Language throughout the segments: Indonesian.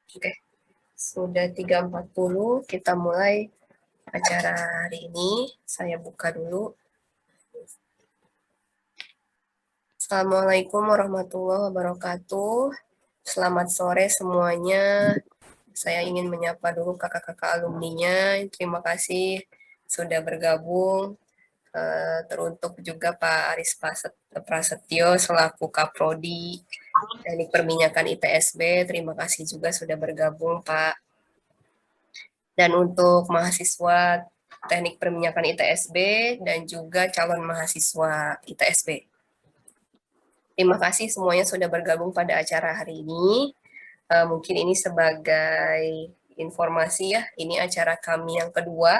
Oke, sudah 3.40, kita mulai acara hari ini. Saya buka dulu. Assalamualaikum warahmatullahi wabarakatuh. Selamat sore semuanya. Saya ingin menyapa dulu kakak-kakak alumninya. Terima kasih sudah bergabung. Teruntuk juga Pak Aris Prasetyo selaku Kaprodi Teknik Perminyakan ITSB. Terima kasih juga sudah bergabung Pak. Dan untuk mahasiswa Teknik Perminyakan ITSB dan juga calon mahasiswa ITSB. Terima kasih semuanya sudah bergabung pada acara hari ini. Mungkin ini sebagai informasi ya, ini acara kami yang kedua.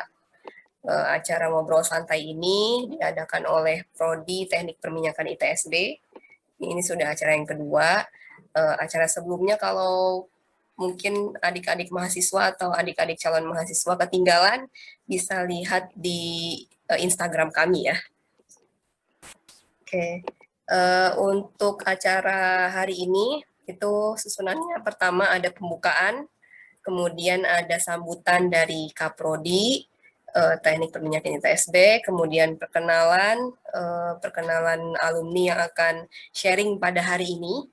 Acara ngobrol santai ini diadakan oleh Prodi Teknik Perminyakan ITSB. Ini sudah acara yang kedua. Acara sebelumnya kalau mungkin adik-adik mahasiswa atau adik-adik calon mahasiswa ketinggalan, bisa lihat di Instagram kami ya. Oke, untuk acara hari ini, itu susunannya pertama ada pembukaan, kemudian ada sambutan dari Kaprodi, Teknik Perminyakan ITSB, kemudian perkenalan alumni yang akan sharing pada hari ini.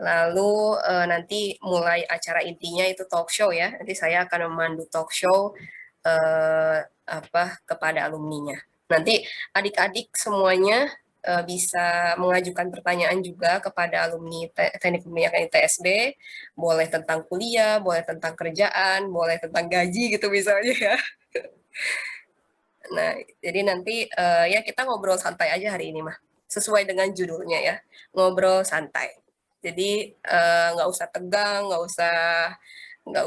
Lalu nanti mulai acara intinya itu talk show ya. Nanti saya akan memandu talk show kepada alumninya. Nanti adik-adik semuanya bisa mengajukan pertanyaan juga kepada alumni Teknik Perminyakan ITSB, boleh tentang kuliah, boleh tentang kerjaan, boleh tentang gaji gitu misalnya ya. Nah, jadi nanti ya kita ngobrol santai aja hari ini mah, sesuai dengan judulnya ya, ngobrol santai. Jadi nggak usah tegang, nggak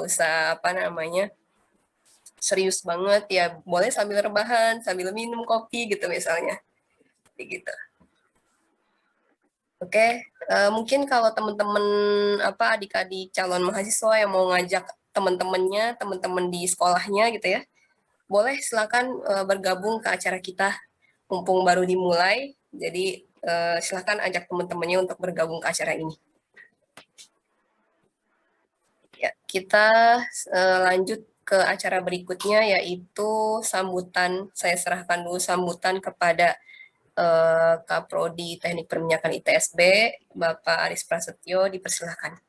usah serius banget ya, boleh sambil rebahan, sambil minum kopi gitu misalnya, gitu. Oke, mungkin kalau teman-teman adik-adik calon mahasiswa yang mau ngajak teman-temannya, teman-teman di sekolahnya gitu ya, boleh silakan bergabung ke acara kita, mumpung baru dimulai. Jadi silakan ajak teman-temannya untuk bergabung ke acara ini. Ya, kita lanjut ke acara berikutnya, yaitu sambutan. Saya serahkan dulu sambutan kepada Kaprodi Teknik Perminyakan ITSB, Bapak Aris Prasetyo, dipersilakan.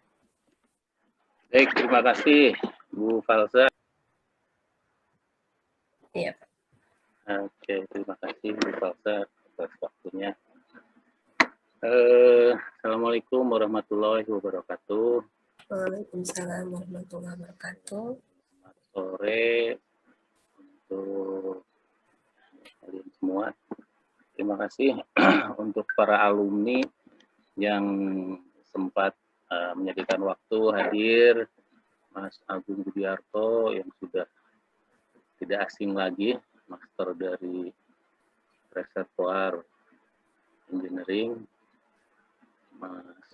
Baik, terima kasih Bu Falsa. Iya, Pak. Oke, terima kasih Bu Falsa atas waktunya. Assalamualaikum warahmatullahi wabarakatuh. Waalaikumsalam warahmatullahi wabarakatuh. Selamat sore untuk kalian semua. Terima kasih untuk para alumni yang sempat menyediakan waktu hadir, Mas Agung Budiarto yang sudah tidak asing lagi, master dari Reservoir Engineering.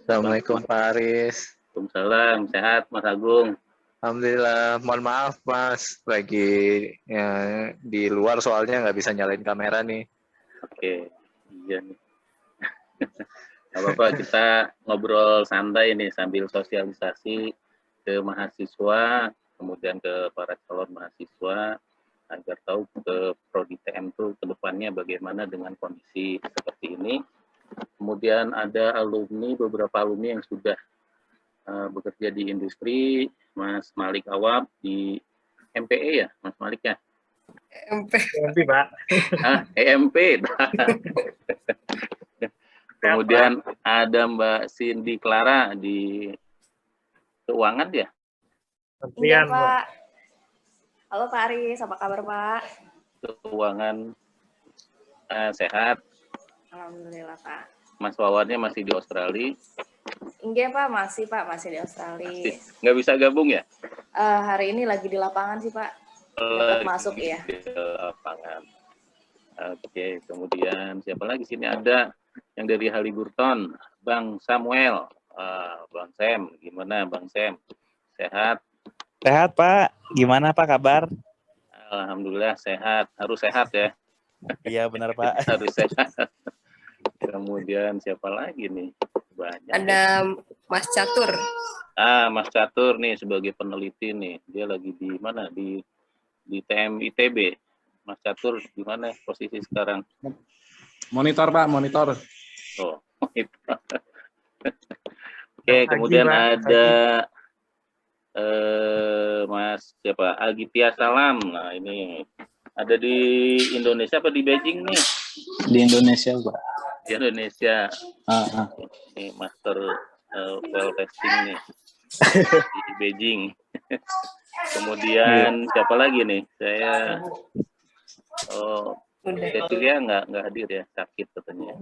Assalamualaikum Pak Aris. Waalaikumsalam, sehat Mas Agung. Alhamdulillah, mohon maaf Mas, lagi ya, di luar soalnya nggak bisa nyalain kamera nih. Oke, iya nih. Gak apa-apa, kita ngobrol santai nih sambil sosialisasi ke mahasiswa, kemudian ke para calon mahasiswa, agar tahu ke Prodi TM itu ke depannya bagaimana dengan kondisi seperti ini. Kemudian ada beberapa alumni yang sudah bekerja di industri, Mas Malik Awab di MPE ya, Mas Malik ya? EMP Pak. EMP. Kemudian ada Mbak Cindy Clara di keuangan ya? Iya Pak. Halo Pak Aris, apa kabar Pak? Keuangan sehat. Alhamdulillah Pak. Mas Wawannya masih di Australia? Enggak Pak, masih di Australia. Nggak bisa gabung ya? Hari ini lagi di lapangan sih Pak. Dapat masuk ya. Di lapangan. Oke, kemudian siapa lagi sini ada yang dari Haliburton, Bang Samuel. Bang Sam, gimana Bang Sam? Sehat? Sehat Pak, gimana Pak kabar? Alhamdulillah sehat, harus sehat ya. Iya benar Pak. Harus sehat. Kemudian siapa lagi nih? Banyak. Ada Mas Catur. Mas Catur nih sebagai peneliti nih, dia lagi di mana? Di TM ITB. Mas Catur di mana posisi sekarang? Monitor Pak, monitor. Oh, Oke, kemudian ada Mas siapa? Agitya Salam. Nah, ini ada di Indonesia apa di Beijing nih? Di Indonesia, Pak. Di Indonesia. Ah. Ini master well testing nih di Beijing. Kemudian siapa lagi nih? Saya Cecilia nggak hadir ya, sakit katanya.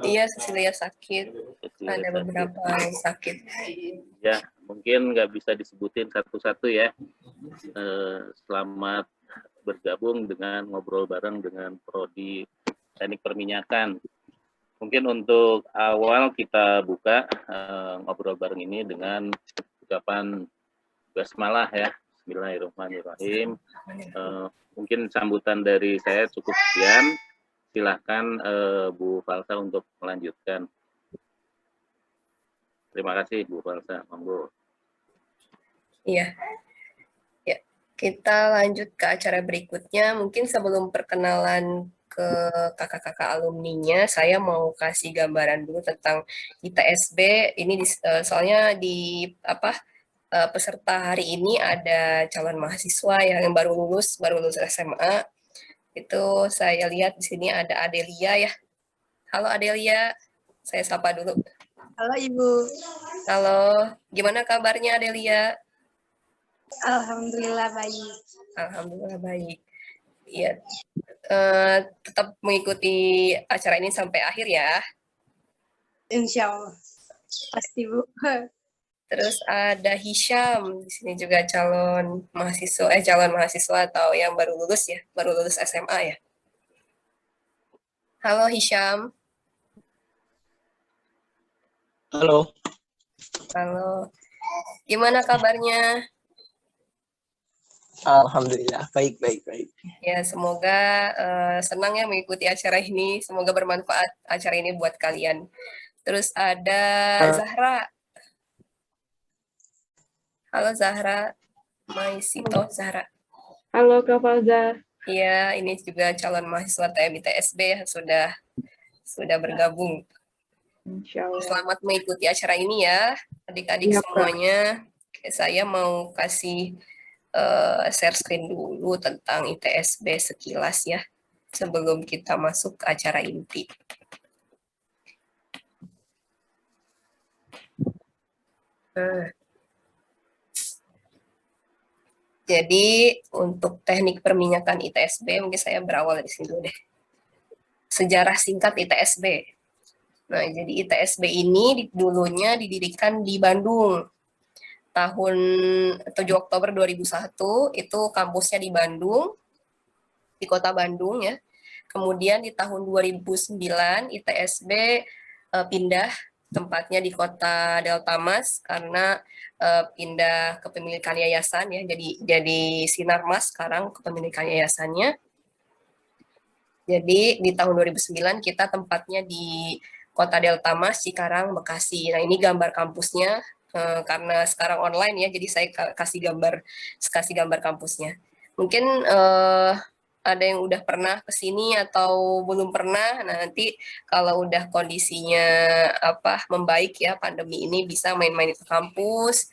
Iya, Cecilia sakit. Cecilia Ada beberapa yang sakit. Ya, mungkin nggak bisa disebutin satu-satu ya. Selamat bergabung dengan ngobrol bareng dengan Prodi Teknik Perminyakan. Mungkin untuk awal kita buka ngobrol bareng ini dengan ucapan basmalah ya. Bismillahirrahmanirrahim. Mungkin sambutan dari saya cukup sekian. Silahkan Bu Falsa untuk melanjutkan. Terima kasih Bu Falsa, monggo. Iya. Ya, kita lanjut ke acara berikutnya. Mungkin sebelum perkenalan ke kakak-kakak alumninya, saya mau kasih gambaran dulu tentang ITSB. Ini soalnya di peserta hari ini ada calon mahasiswa yang baru lulus SMA. Itu saya lihat di sini ada Adelia ya. Halo Adelia, saya sapa dulu. Halo Ibu. Halo, gimana kabarnya Adelia? Alhamdulillah baik. Alhamdulillah baik. Iya, tetap mengikuti acara ini sampai akhir ya. Insya Allah. Pasti Bu. Terus ada Hisham, di sini juga calon mahasiswa atau yang baru lulus ya, baru lulus SMA ya. Halo Hisham. Halo. Halo. Gimana kabarnya? Alhamdulillah, baik. Ya, semoga senang ya mengikuti acara ini. Semoga bermanfaat acara ini buat kalian. Terus ada Zahra. Halo Zahra. Maisito Zahra. Halo Kak Falza. Iya, ini juga calon mahasiswa TMITSB ya, sudah bergabung. Insya Allah. Selamat mengikuti acara ini ya, adik-adik Ya, semuanya. Saya mau kasih share screen dulu tentang ITSB sekilas ya, sebelum kita masuk ke acara inti. Jadi untuk teknik perminyakan ITSB, mungkin saya berawal dari sini dulu deh. Sejarah singkat ITSB. Nah, jadi ITSB ini dulunya didirikan di Bandung. Tahun 7 Oktober 2001, itu kampusnya di Bandung, di kota Bandung ya. Kemudian di tahun 2009, ITSB pindah tempatnya di kota Delta Mas karena pindah kepemilikan yayasan ya, jadi Sinar Mas sekarang kepemilikan yayasannya. Jadi di tahun 2009 kita tempatnya di kota Delta Mas, Cikarang, Bekasi. Nah, ini gambar kampusnya karena sekarang online ya, jadi saya kasih gambar kampusnya. Mungkin ada yang udah pernah ke sini atau belum pernah. Nah, nanti kalau udah kondisinya membaik ya pandemi ini, bisa main-main ke kampus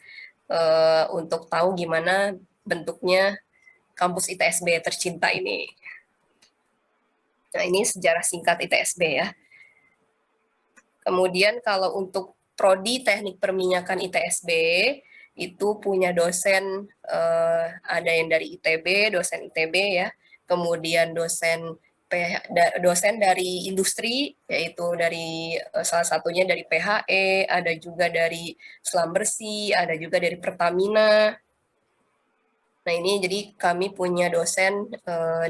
untuk tahu gimana bentuknya kampus ITSB tercinta ini. Nah, ini sejarah singkat ITSB ya. Kemudian kalau untuk Prodi Teknik Perminyakan ITSB, itu punya dosen, ada yang dari ITB, dosen ITB ya, kemudian dosen dari industri, yaitu dari salah satunya dari PHE, ada juga dari Selam Bersih, ada juga dari Pertamina. Nah, ini jadi kami punya dosen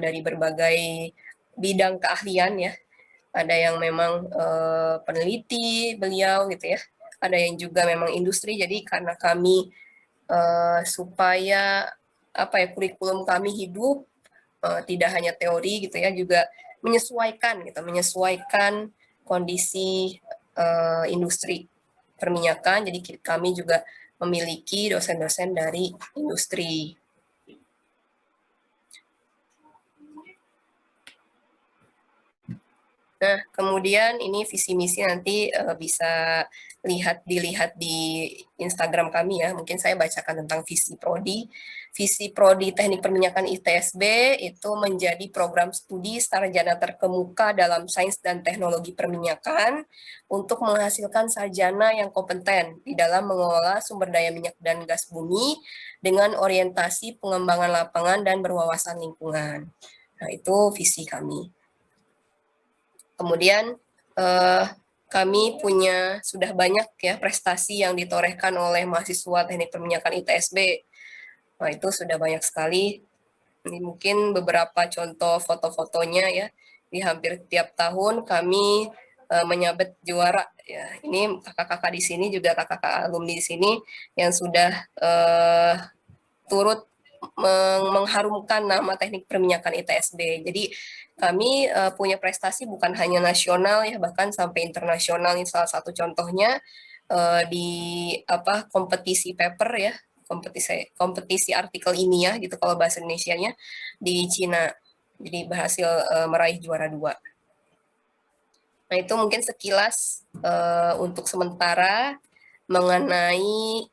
dari berbagai bidang keahlian ya. Ada yang memang peneliti beliau gitu ya. Ada yang juga memang industri. Jadi karena kami supaya kurikulum kami hidup tidak hanya teori gitu ya, juga menyesuaikan kondisi industri perminyakan. Jadi kami juga memiliki dosen-dosen dari industri. Nah, kemudian ini visi misi nanti bisa dilihat di Instagram kami ya. Mungkin saya bacakan tentang visi prodi. Visi prodi Teknik Perminyakan ITSB itu menjadi program studi sarjana terkemuka dalam sains dan teknologi perminyakan untuk menghasilkan sarjana yang kompeten di dalam mengelola sumber daya minyak dan gas bumi dengan orientasi pengembangan lapangan dan berwawasan lingkungan. Nah, itu visi kami. Kemudian kami sudah banyak ya prestasi yang ditorehkan oleh mahasiswa Teknik Perminyakan ITSB. Nah, itu sudah banyak sekali. Ini mungkin beberapa contoh foto-fotonya ya. Di hampir tiap tahun kami menyabet juara ya. Ini kakak-kakak di sini juga kakak-kakak alumni di sini yang sudah turut mengharumkan nama Teknik Perminyakan ITSB. Jadi kami punya prestasi bukan hanya nasional ya, bahkan sampai internasional. Ini salah satu contohnya di kompetisi paper ya, kompetisi artikel ilmiah gitu kalau bahasa Indonesianya di Cina. Jadi berhasil meraih juara 2. Nah, itu mungkin sekilas untuk sementara mengenai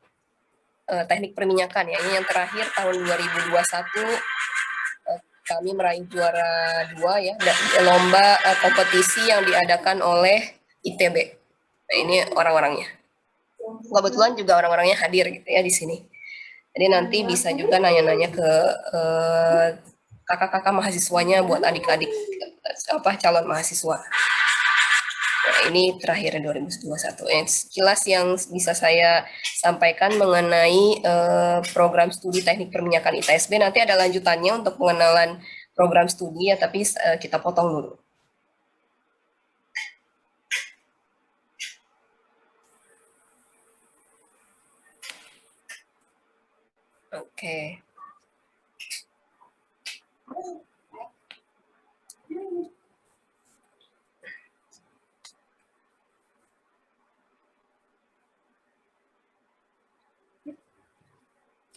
teknik perminyakan ya. Ini yang terakhir tahun 2021 kami meraih juara 2 ya, lomba kompetisi yang diadakan oleh ITB. Nah, ini orang-orangnya. Kebetulan juga orang-orangnya hadir gitu ya di sini. Jadi nanti bisa juga nanya-nanya ke kakak-kakak mahasiswanya buat adik-adik calon mahasiswa. Nah, ini terakhir 2021. Sekilas yang bisa saya sampaikan mengenai program studi Teknik Perminyakan ITSB. Nanti ada lanjutannya untuk pengenalan program studi ya, tapi kita potong dulu. Oke.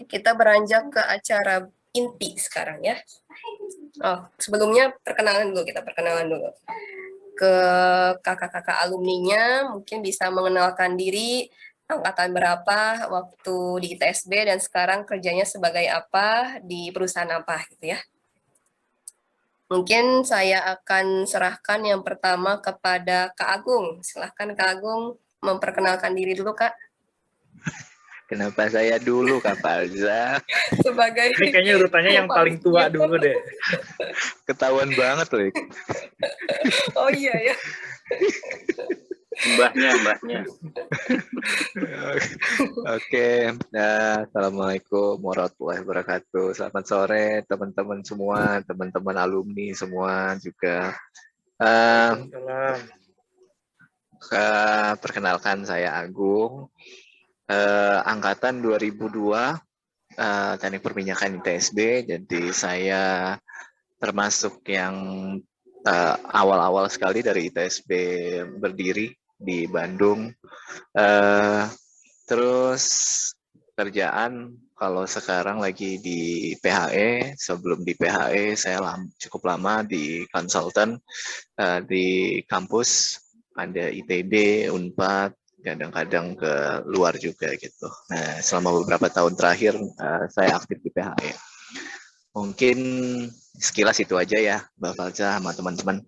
Kita beranjak ke acara inti sekarang ya. Oh, sebelumnya perkenalan dulu, ke kakak-kakak alumninya, mungkin bisa mengenalkan diri, angkatan berapa waktu di ITSB, dan sekarang kerjanya sebagai apa di perusahaan apa gitu ya. Mungkin saya akan serahkan yang pertama kepada Kak Agung. Silahkan Kak Agung memperkenalkan diri dulu, Kak. Kenapa saya dulu, Kak Falza? Sebagai ini kayaknya urutannya yang paling tua dulu deh. Ketahuan banget loh. Oh iya ya. Mbahnya. Oke. Assalamualaikum warahmatullahi wabarakatuh. Selamat sore teman-teman semua, teman-teman alumni semua juga. Perkenalkan saya Agung. Angkatan 2002 Teknik Perminyakan ITSB. Jadi saya termasuk yang awal-awal sekali dari ITSB berdiri di Bandung. Terus kerjaan kalau sekarang lagi di PHE. Sebelum di PHE saya cukup lama di konsultan di kampus, ada ITB, Unpad, kadang-kadang ke luar juga gitu. Nah, selama beberapa tahun terakhir saya aktif di PHE. Mungkin sekilas itu aja ya, Mbak Falza sama teman-teman.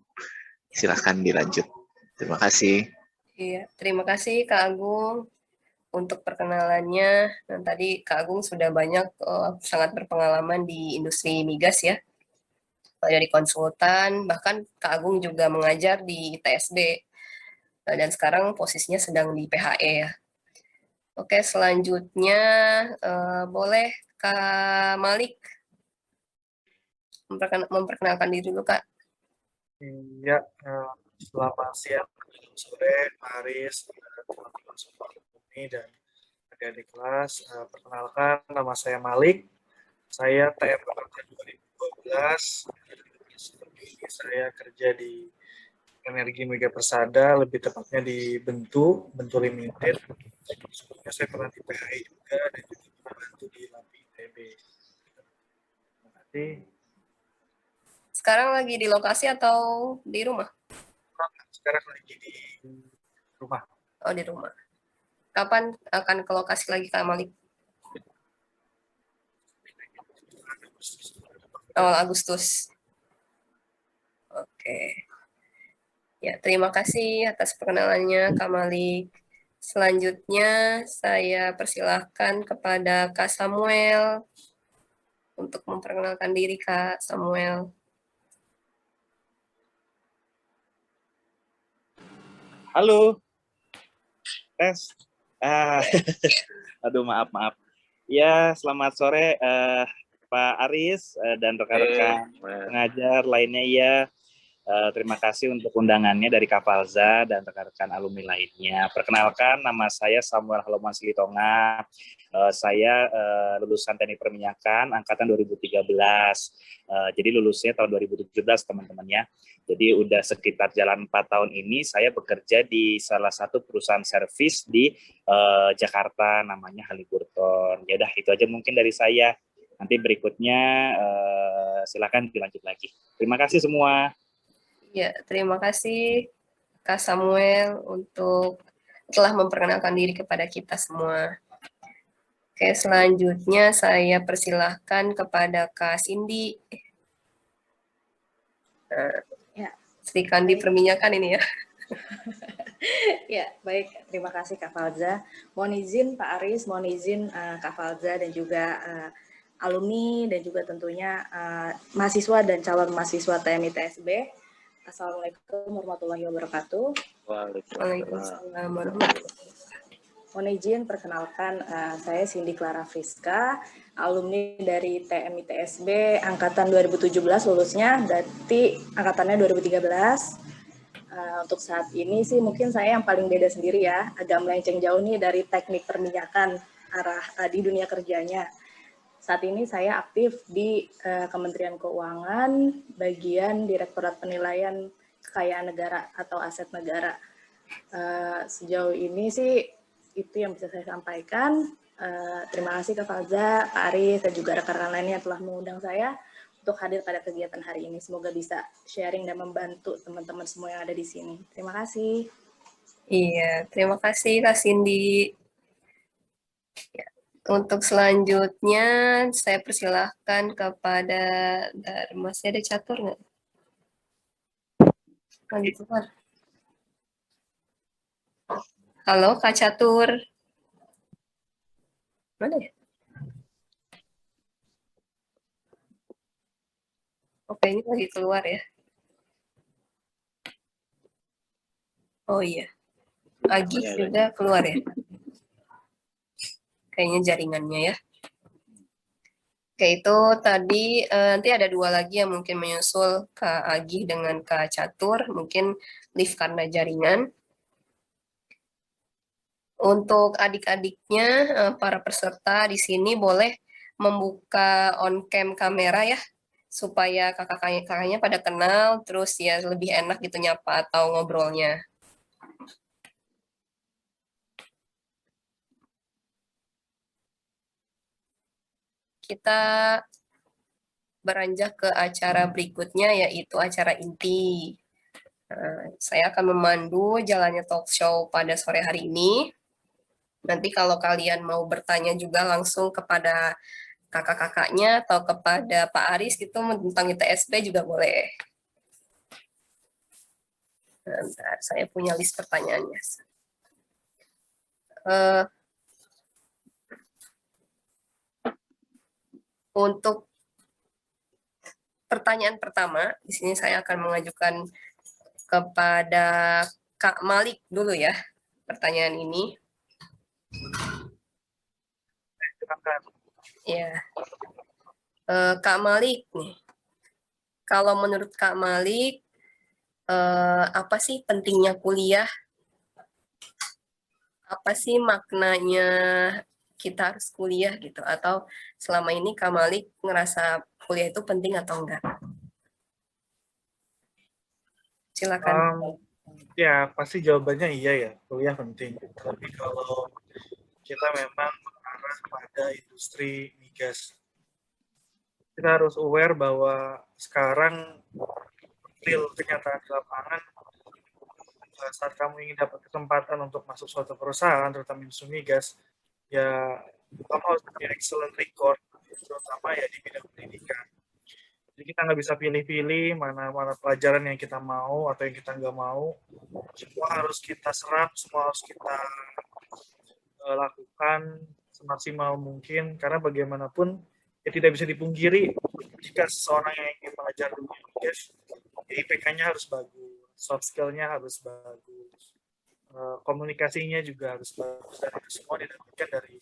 Silahkan dilanjut. Terima kasih. Iya, terima kasih Kak Agung untuk perkenalannya. Dan tadi Kak Agung sudah banyak sangat berpengalaman di industri migas ya. Dari konsultan, bahkan Kak Agung juga mengajar di ITSB. Dan sekarang posisinya sedang di PHE ya. Oke, selanjutnya boleh Kak Malik memperkenalkan diri dulu, Kak. Iya, selamat siang, sore, Pak Aris, teman-teman semua alumni dan adik-adik kelas. Perkenalkan, nama saya Malik. Saya TM angkatan 2012. Seperti ini saya kerja di Energi Mega Persada, lebih tepatnya di Bentu Limited. Sebelumnya saya pernah di PHI juga dan juga pernah bantu di LAPI ITB. Terima kasih. Sekarang lagi di lokasi atau di rumah? Sekarang lagi di rumah. Oh, di rumah. Kapan akan ke lokasi lagi, Kak Malik? Awal Agustus. Oke. Ya, terima kasih atas perkenalannya, Kak Malik. Selanjutnya, saya persilahkan kepada Kak Samuel untuk memperkenalkan diri, Kak Samuel. Halo. Tes. Aduh, maaf. Ya, selamat sore Pak Aris dan rekan-rekan pengajar lainnya ya. Terima kasih untuk undangannya dari Kapalza dan rekan-rekan alumni lainnya. Perkenalkan, nama saya Samuel Haloman Silitonga. Saya lulusan Teknik Perminyakan angkatan 2013. Jadi lulusnya tahun 2017, teman-teman ya. Jadi udah sekitar jalan 4 tahun ini saya bekerja di salah satu perusahaan servis di Jakarta, namanya Halliburton. Ya udah, itu aja mungkin dari saya. Nanti berikutnya silakan dilanjut lagi. Terima kasih semua. Ya, terima kasih Kak Samuel untuk telah memperkenalkan diri kepada kita semua. Oke, selanjutnya saya persilahkan kepada Kak Cindy. Ya. Sri Kandi Perminyakan ini ya. Ya, baik. Terima kasih Kak Falza. Mohon izin Pak Aris, mohon izin Kak Falza dan juga alumni dan juga tentunya mahasiswa dan calon mahasiswa TMI TSB. Assalamualaikum warahmatullahi wabarakatuh. Waalaikumsalam warahmatullahi wabarakatuh. Mohon izin perkenalkan, saya Cindy Clara Friska, alumni dari TMI TSB angkatan 2017 lulusnya, berarti angkatannya 2013. Untuk saat ini sih mungkin saya yang paling beda sendiri ya, agak melenceng jauh nih dari teknik perminyakan arah di dunia kerjanya. Saat ini saya aktif di Kementerian Keuangan, bagian Direktorat Penilaian Kekayaan Negara atau Aset Negara. Sejauh ini sih itu yang bisa saya sampaikan. Terima kasih Kak Falza, Pak Aris, dan juga rekan-rekan lainnya yang telah mengundang saya untuk hadir pada kegiatan hari ini. Semoga bisa sharing dan membantu teman-teman semua yang ada di sini. Terima kasih. Iya, terima kasih Kak Cindy. Ya. Untuk selanjutnya, saya persilahkan kepada masih ada catur nggak? Lagi keluar. Halo, Kak Catur. Mana ya? Oke, ini lagi keluar ya. Oh iya. Agih juga keluar ya. Kayaknya jaringannya ya. Oke, itu tadi nanti ada 2 lagi yang mungkin menyusul Kak Agih dengan Kak Catur, mungkin lift karena jaringan. Untuk adik-adiknya, para peserta di sini boleh membuka on-cam kamera ya, supaya kakak-kakaknya pada kenal, terus ya lebih enak gitu nyapa atau ngobrolnya. Kita beranjak ke acara berikutnya, yaitu acara inti. Saya akan memandu jalannya talk show pada sore hari ini. Nanti kalau kalian mau bertanya juga langsung kepada kakak-kakaknya atau kepada Pak Aris gitu tentang ITSB juga boleh. Bentar, saya punya list pertanyaannya. Untuk pertanyaan pertama, di sini saya akan mengajukan kepada Kak Malik dulu ya, pertanyaan ini. Ya, Kak Malik nih, kalau menurut Kak Malik, apa sih pentingnya kuliah? Apa sih maknanya kita harus kuliah gitu? Atau selama ini Kak Malik ngerasa kuliah itu penting atau enggak? Silakan. Ya, pasti jawabannya iya ya, kuliah penting. Tapi kalau kita memang mengarah pada industri migas, kita harus aware bahwa sekarang real kenyataan di lapangan, saat kamu ingin dapat kesempatan untuk masuk suatu perusahaan, terutama industri migas, ya kamu harus punya excellent record, terutama ya di bidang pendidikan. Jadi kita nggak bisa pilih-pilih mana pelajaran yang kita mau atau yang kita nggak mau. Semua harus kita serap, semua harus kita lakukan semaksimal mungkin, karena bagaimanapun ya tidak bisa dipungkiri jika seseorang yang ingin mengajar dunia migas, IPK-nya harus bagus, soft skill-nya harus bagus, komunikasinya juga harus bagus, dan itu semua didapatkan dari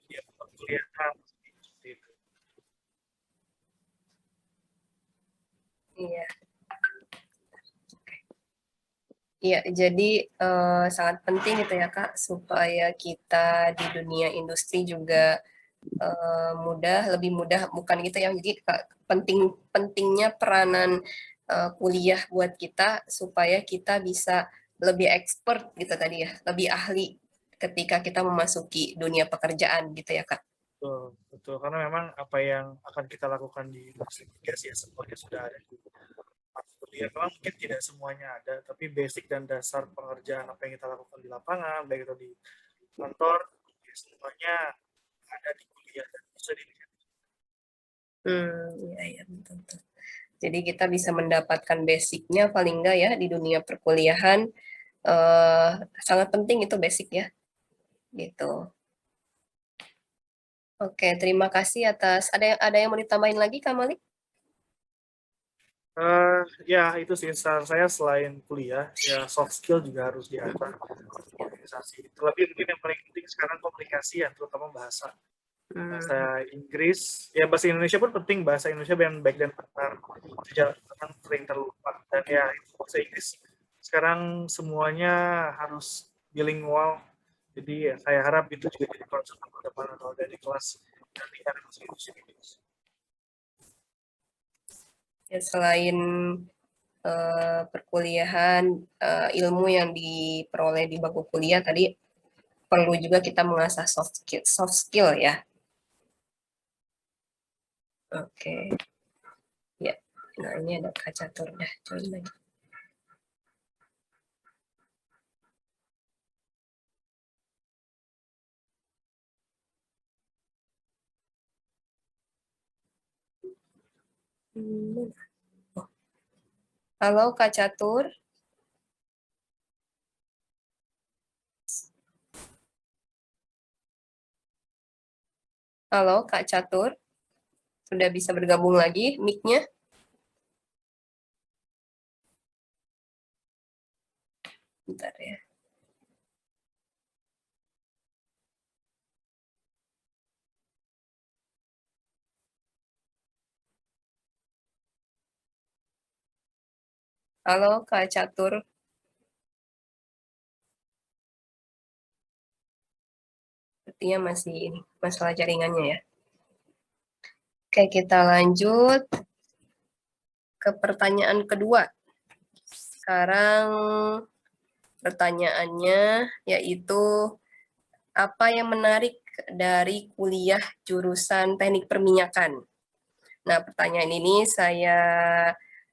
ya, perkuliahan seperti itu. Iya. Iya, jadi sangat penting gitu ya Kak, supaya kita di dunia industri juga lebih mudah, bukan gitu ya. Jadi pentingnya peranan kuliah buat kita supaya kita bisa lebih expert gitu tadi ya, lebih ahli ketika kita memasuki dunia pekerjaan gitu ya Kak. Betul, betul. Karena memang apa yang akan kita lakukan di industri migas ya semuanya sudah ada di kuliah. Memang mungkin tidak semuanya ada, tapi basic dan dasar pengerjaan apa yang kita lakukan di lapangan, baik itu di kantor, ya semuanya ada di kuliah dan bisa dilihat. Iya, betul. Jadi kita bisa mendapatkan basicnya paling enggak ya di dunia perkuliahan, sangat penting itu basic ya, gitu. Oke, terima kasih atas, ada yang mau ditambahin lagi Kak Malik? Ya itu sih saran saya, selain kuliah ya soft skill juga harus diasah organisasi. Terlebih mungkin yang paling penting sekarang komunikasi ya, terutama bahasa Inggris ya, bahasa Indonesia pun penting, bahasa Indonesia yang baik dan benar itu jangan sering terlupa. Dan ya itu bahasa Inggris sekarang semuanya harus bilingual, jadi ya, saya harap itu juga jadi konsep ke depan atau dari kelas nanti ada bahasa Inggris. Ya, selain perkuliahan, ilmu yang diperoleh di bangku kuliah tadi, perlu juga kita mengasah soft skill ya. Oke. Ya, nah ini ada Kak Catur, dah join lagi. Halo Kak Catur. Halo Kak Catur. Sudah bisa bergabung lagi mic-nya? Bentar ya. Halo Kak Catur. Sepertinya masih ini, masalah jaringannya ya. Oke, kita lanjut ke pertanyaan kedua. Sekarang pertanyaannya yaitu, apa yang menarik dari kuliah jurusan teknik perminyakan? Nah, pertanyaan ini saya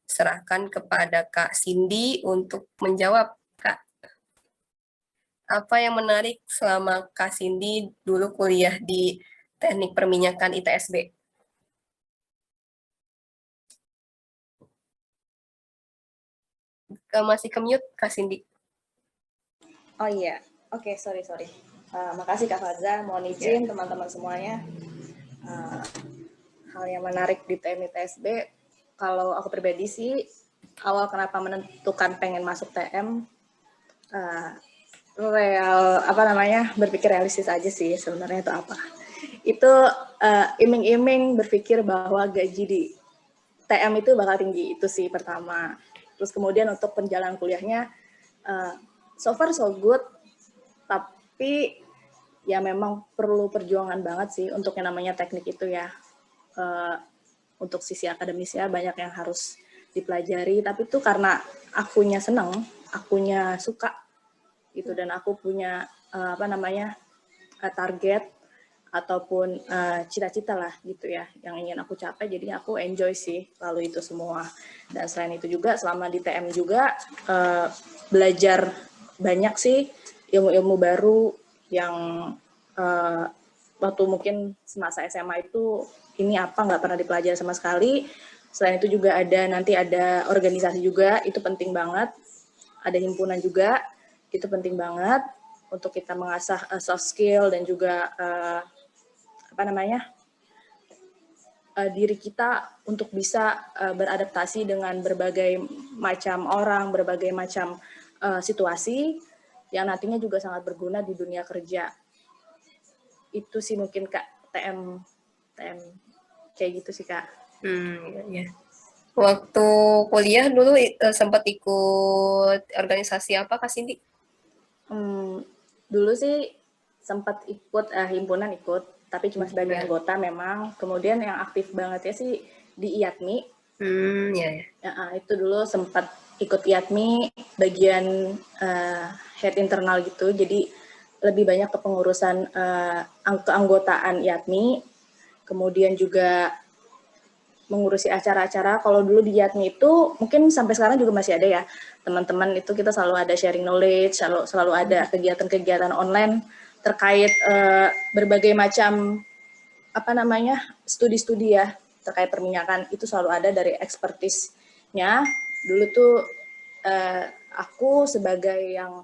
serahkan kepada Kak Cindy untuk menjawab. Kak, apa yang menarik selama Kak Cindy dulu kuliah di teknik perminyakan ITSB? Masih ke-mute, Kak Cindy. Oh iya, oke, sorry. Makasih Kak Faza, mohon izin teman-teman semuanya. Hal yang menarik di TM ITSB, kalau aku pribadi sih, awal kenapa menentukan pengen masuk TM, berpikir realistis aja sih sebenarnya itu apa. Itu iming-iming berpikir bahwa gaji di TM itu bakal tinggi, itu sih pertama. Terus kemudian untuk penjalanan kuliahnya, so far so good, tapi ya memang perlu perjuangan banget sih untuk yang namanya teknik itu ya. Untuk sisi akademisnya banyak yang harus dipelajari, tapi itu karena akunya seneng, akunya suka gitu, dan aku punya target ataupun cita-cita lah gitu ya yang ingin aku capai, jadi aku enjoy sih lalu itu semua. Dan selain itu juga selama di TM juga belajar banyak sih ilmu-ilmu baru yang waktu mungkin semasa SMA itu ini apa nggak pernah dipelajari sama sekali. Selain itu juga nanti ada organisasi juga, itu penting banget. Ada himpunan juga, itu penting banget untuk kita mengasah soft skill dan juga diri kita untuk bisa beradaptasi dengan berbagai macam orang, berbagai macam situasi yang nantinya juga sangat berguna di dunia kerja. Itu sih mungkin Kak, TM kayak gitu sih Kak. Ya. Waktu kuliah dulu sempat ikut organisasi apa Kak Cindy? Dulu sih sempat ikut himpunan tapi cuma sebagai anggota memang. Kemudian yang aktif banget ya sih di IATMI. Itu dulu sempat ikut IATMI bagian head internal gitu. Jadi lebih banyak kepengurusan keanggotaan IATMI. Kemudian juga mengurusi acara-acara. Kalau dulu di IATMI itu mungkin sampai sekarang juga masih ada ya. Teman-teman itu kita selalu ada sharing knowledge, selalu ada kegiatan-kegiatan online terkait berbagai macam studi-studi ya terkait perminyakan, itu selalu ada dari expertise-nya. Dulu tuh aku sebagai yang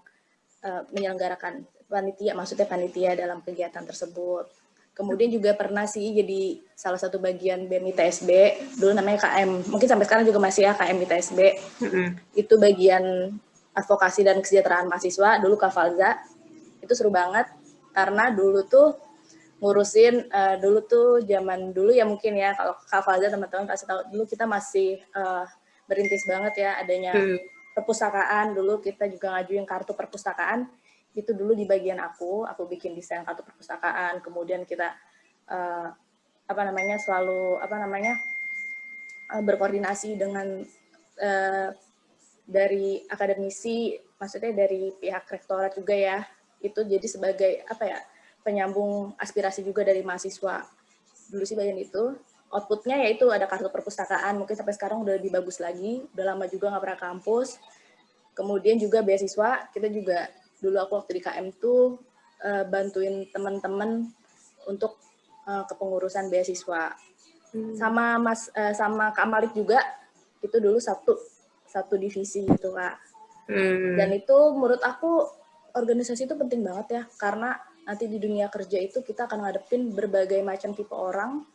menyelenggarakan panitia dalam kegiatan tersebut. Kemudian juga pernah sih jadi salah satu bagian BEM ITSB, dulu namanya KM, mungkin sampai sekarang juga masih ya KM ITSB. Itu bagian advokasi dan kesejahteraan mahasiswa, dulu Kafalza. Itu seru banget karena dulu tuh ngurusin dulu tuh zaman dulu ya mungkin ya, kalau Kafalza teman-teman kasih tahu, dulu kita masih berintis banget ya adanya perpustakaan. Dulu kita juga ngajuin kartu perpustakaan, itu dulu di bagian aku bikin desain kartu perpustakaan. Kemudian kita selalu berkoordinasi dengan dari akademisi, maksudnya dari pihak rektorat juga ya. Itu jadi sebagai penyambung aspirasi juga dari mahasiswa. Dulu sih bagian itu. Outputnya yaitu ada kartu perpustakaan, mungkin sampai sekarang udah lebih bagus lagi, udah lama juga nggak pernah kampus. Kemudian juga beasiswa, kita juga dulu aku waktu di KM tuh bantuin teman-teman untuk kepengurusan beasiswa. Sama Kak Malik juga, itu dulu satu divisi gitu Kak. Dan itu menurut aku organisasi itu penting banget ya, karena nanti di dunia kerja itu kita akan ngadepin berbagai macam tipe orang.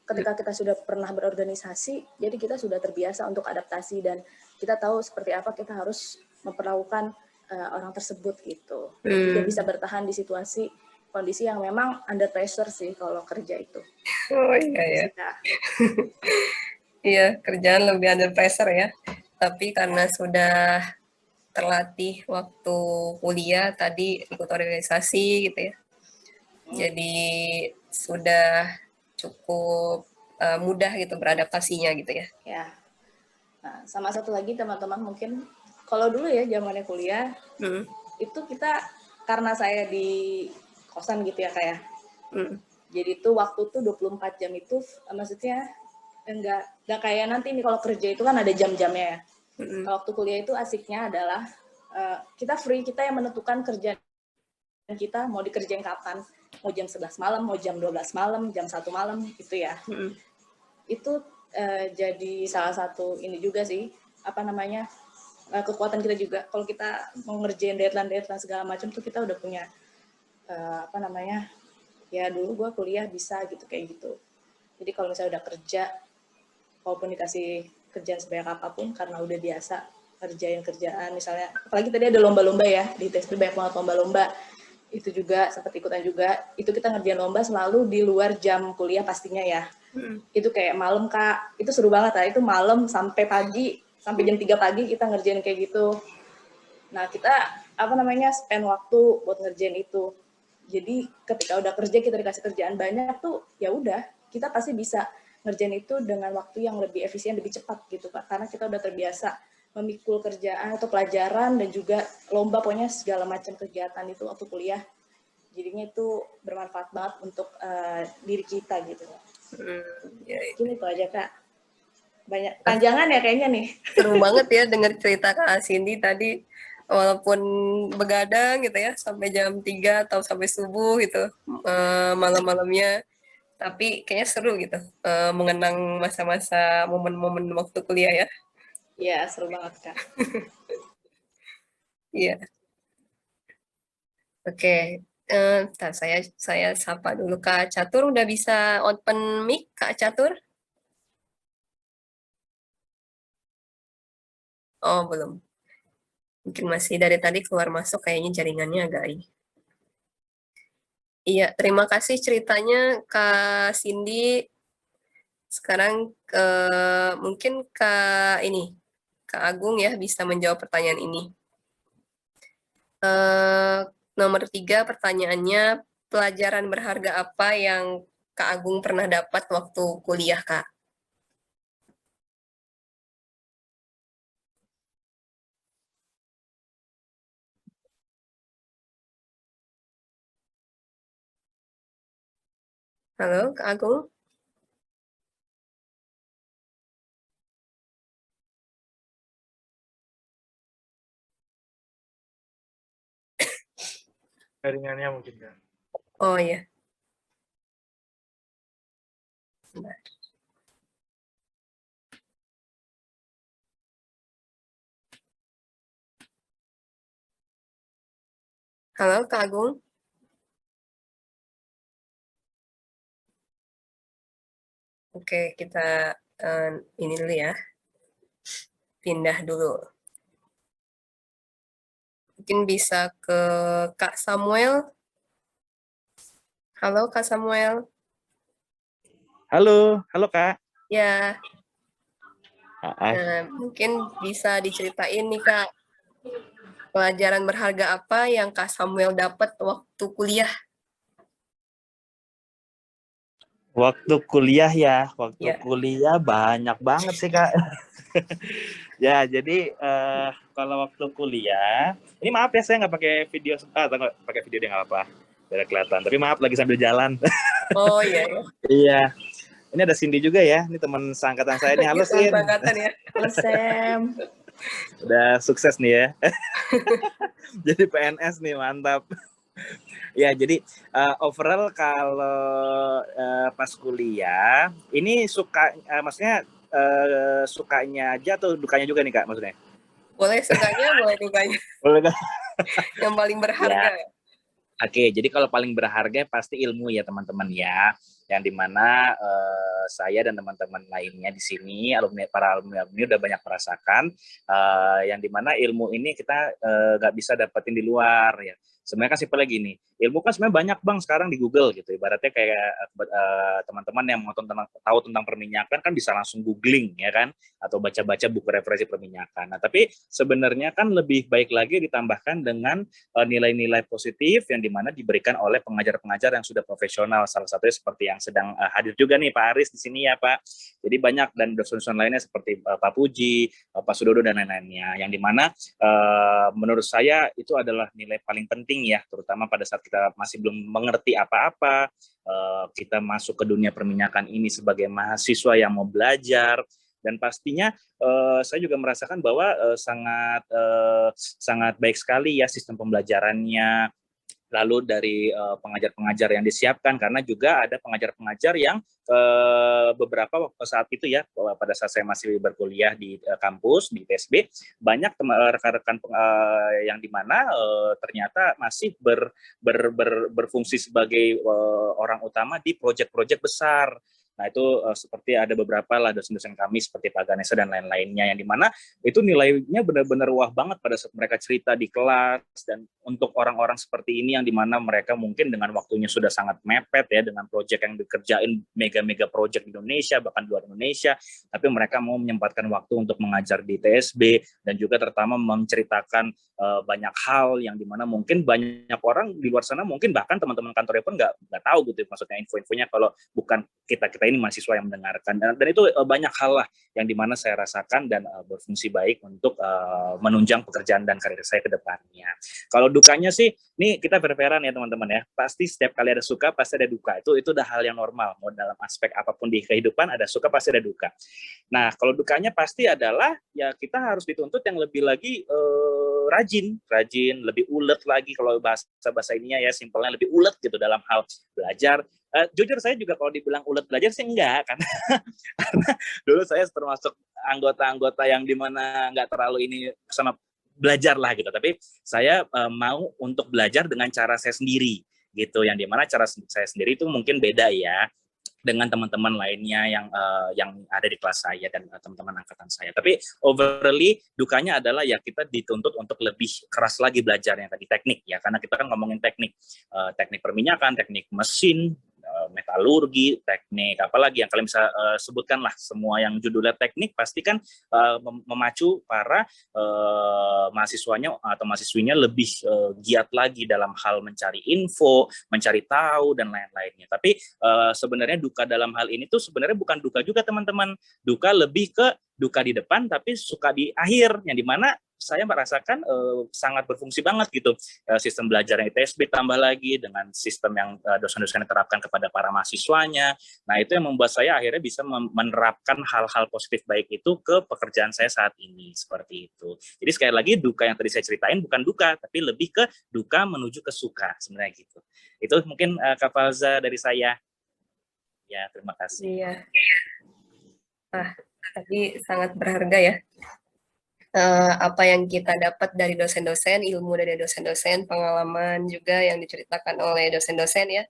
Ketika kita sudah pernah berorganisasi, jadi kita sudah terbiasa untuk adaptasi dan kita tahu seperti apa kita harus memperlakukan orang tersebut gitu. Tidak bisa bertahan di situasi kondisi yang memang under pressure sih kalau kerja itu. Oh iya ya. Iya, kerjaan lebih under pressure ya. Tapi karena sudah terlatih waktu kuliah tadi ikut organisasi gitu ya. Jadi sudah cukup mudah gitu beradaptasinya gitu ya. Ya. Nah, sama satu lagi teman-teman, mungkin kalau dulu ya zamannya kuliah, itu kita karena saya di kosan gitu ya kayak. Jadi itu waktu tuh 24 jam itu maksudnya enggak kayak nanti nih kalau kerja itu kan ada jam-jamnya ya. Waktu kuliah itu asiknya adalah kita free, kita yang menentukan kerjaan kita mau dikerjain kapan. Mau jam 11 malam, mau jam 12 malam, jam 1 malam gitu ya. Itu jadi salah satu ini juga sih, kekuatan kita juga. Kalau kita mau ngerjain deadline segala macam tuh kita udah punya ya dulu gue kuliah bisa gitu kayak gitu. Jadi kalau misalnya udah kerja, walaupun dikasih kerjaan sebanyak apapun, karena udah biasa kerjaan misalnya, apalagi tadi ada lomba-lomba ya di TSB, banyak banget lomba-lomba. Itu juga sempat ikutan juga. Itu kita ngerjain lomba selalu di luar jam kuliah pastinya ya. Itu kayak malam Kak, itu seru banget lah. Itu malam sampai pagi, sampai jam 3 pagi kita ngerjain kayak gitu. Nah kita spend waktu buat ngerjain itu. Jadi ketika udah kerja, kita dikasih kerjaan banyak tuh, ya udah kita pasti bisa ngerjain itu dengan waktu yang lebih efisien, lebih cepat gitu Pak. Karena kita udah terbiasa memikul kerjaan atau pelajaran dan juga lomba, pokoknya segala macam kegiatan itu waktu kuliah. Jadinya itu bermanfaat banget untuk diri kita gitu. Gini itu aja Kak. Banyak panjangan ya kayaknya nih. Seru banget ya dengar cerita Kak Cindy tadi, walaupun begadang gitu ya sampai jam 3 atau sampai subuh gitu malam-malamnya, tapi kayaknya seru gitu mengenang masa-masa momen-momen waktu kuliah ya. Iya, seru banget Kak. Iya. Oke, saya sapa dulu Kak Catur, udah bisa open mic Kak Catur? Oh, belum. Mungkin masih dari tadi keluar masuk, kayaknya jaringannya agak ini. Iya, terima kasih ceritanya Kak Cindy. Sekarang mungkin Kak Agung ya bisa menjawab pertanyaan ini. Nomor 3 pertanyaannya, pelajaran berharga apa yang Kak Agung pernah dapat waktu kuliah, Kak? Halo, Kak Agung? Jaringannya mungkin kan. Oh iya. Bentar. Halo, Kak Agung? Oke, kita ini dulu ya. Pindah dulu. Mungkin bisa ke Kak Samuel. Halo, Kak Samuel. Halo Kak. Ya. Mungkin bisa diceritain nih Kak, pelajaran berharga apa yang Kak Samuel dapat waktu kuliah? Waktu kuliah ya, kuliah banyak banget sih Kak. Ya, jadi kalau waktu kuliah, ini maaf ya saya nggak pakai video, nggak pakai video dia nggak apa, biar kelihatan. Tapi maaf lagi sambil jalan. Oh iya. Iya. Ini ada Cindy juga ya, ini teman seangkatan saya nih. Halo Sin. Seangkatan ya. Halo Sam. Udah sukses nih ya. Jadi PNS nih, mantap. Ya, jadi overall kalau pas kuliah, ini maksudnya sukanya aja atau dukanya juga nih Kak maksudnya? Boleh sukanya, boleh dukanya. Boleh Kak. Yang paling berharga. Ya. Oke, jadi kalau paling berharga pasti ilmu ya teman-teman ya. Yang dimana saya dan teman-teman lainnya di sini, para alumni udah banyak merasakan yang dimana ilmu ini kita nggak bisa dapetin di luar ya. Sebenarnya kan simpel lagi nih, ilmu kan sebenarnya banyak Bang sekarang di Google gitu. Ibaratnya kayak teman-teman yang mau tahu tentang perminyakan kan bisa langsung googling ya kan, atau baca-baca buku referensi perminyakan. Nah, tapi sebenarnya kan lebih baik lagi ditambahkan dengan nilai-nilai positif yang dimana diberikan oleh pengajar-pengajar yang sudah profesional. Salah satunya seperti yang sedang hadir juga nih Pak Aris di sini ya Pak. Jadi banyak dan dosen-dosen lainnya seperti Pak Puji, Pak Sudodo dan lain-lainnya. Yang dimana menurut saya itu adalah nilai paling penting ya, terutama pada saat kita masih belum mengerti apa-apa, kita masuk ke dunia perminyakan ini sebagai mahasiswa yang mau belajar. Dan pastinya saya juga merasakan bahwa sangat baik sekali ya sistem pembelajarannya, lalu dari pengajar-pengajar yang disiapkan, karena juga ada pengajar-pengajar yang beberapa saat itu ya, pada saat saya masih berkuliah di kampus di ITSB, banyak rekan-rekan yang dimana ternyata masih berfungsi sebagai orang utama di proyek-proyek besar. Nah itu seperti ada beberapa lah dosen-dosen kami seperti Pak Ganesa dan lain-lainnya yang dimana itu nilainya benar-benar wah banget pada saat mereka cerita di kelas. Dan untuk orang-orang seperti ini yang dimana mereka mungkin dengan waktunya sudah sangat mepet ya dengan proyek yang dikerjain mega-mega proyek di Indonesia bahkan luar Indonesia, tapi mereka mau menyempatkan waktu untuk mengajar di TSB dan juga terutama menceritakan banyak hal yang dimana mungkin banyak orang di luar sana mungkin bahkan teman-teman kantornya pun nggak tahu gitu maksudnya info-infonya kalau bukan kita ini mahasiswa yang mendengarkan, dan itu banyak hal lah yang dimana saya rasakan dan berfungsi baik untuk menunjang pekerjaan dan karir saya ke depannya. Kalau dukanya sih, nih kita fair-fairan ya teman-teman ya, pasti setiap kali ada suka pasti ada duka, itu udah hal yang normal, mau dalam aspek apapun di kehidupan ada suka pasti ada duka. Nah kalau dukanya pasti adalah ya kita harus dituntut yang lebih lagi rajin, lebih ulet lagi, kalau bahasa ininya ya simpelnya lebih ulet gitu dalam hal belajar. Jujur saya juga kalau dibilang ulet belajar sih enggak, karena dulu saya termasuk anggota-anggota yang dimana nggak terlalu ini sama belajar lah gitu, tapi saya mau untuk belajar dengan cara saya sendiri gitu, yang dimana cara saya sendiri itu mungkin beda ya dengan teman-teman lainnya yang ada di kelas saya dan teman-teman angkatan saya. Tapi overall dukanya adalah ya kita dituntut untuk lebih keras lagi belajarnya tadi teknik ya, karena kita kan ngomongin teknik perminyakan, teknik mesin, metalurgi, teknik apalagi yang kalian bisa sebutkan lah, semua yang judulnya teknik pasti kan memacu para mahasiswanya atau mahasiswinya lebih giat lagi dalam hal mencari info, mencari tahu dan lain-lainnya. Tapi sebenarnya duka dalam hal ini tuh sebenarnya bukan duka juga teman-teman, duka lebih ke duka di depan tapi suka di akhir, yang dimana saya merasakan sangat berfungsi banget gitu sistem belajar yang ITSB, tambah lagi dengan sistem yang dosen-dosen terapkan kepada para mahasiswanya. Nah itu yang membuat saya akhirnya bisa menerapkan hal-hal positif baik itu ke pekerjaan saya saat ini, seperti itu. Jadi sekali lagi duka yang tadi saya ceritain bukan duka, tapi lebih ke duka menuju ke suka sebenarnya gitu. Itu mungkin Kak Falza dari saya. Ya, terima kasih. Iya. Tadi sangat berharga ya. Apa yang kita dapat dari dosen-dosen, ilmu dari dosen-dosen, pengalaman juga yang diceritakan oleh dosen-dosen ya,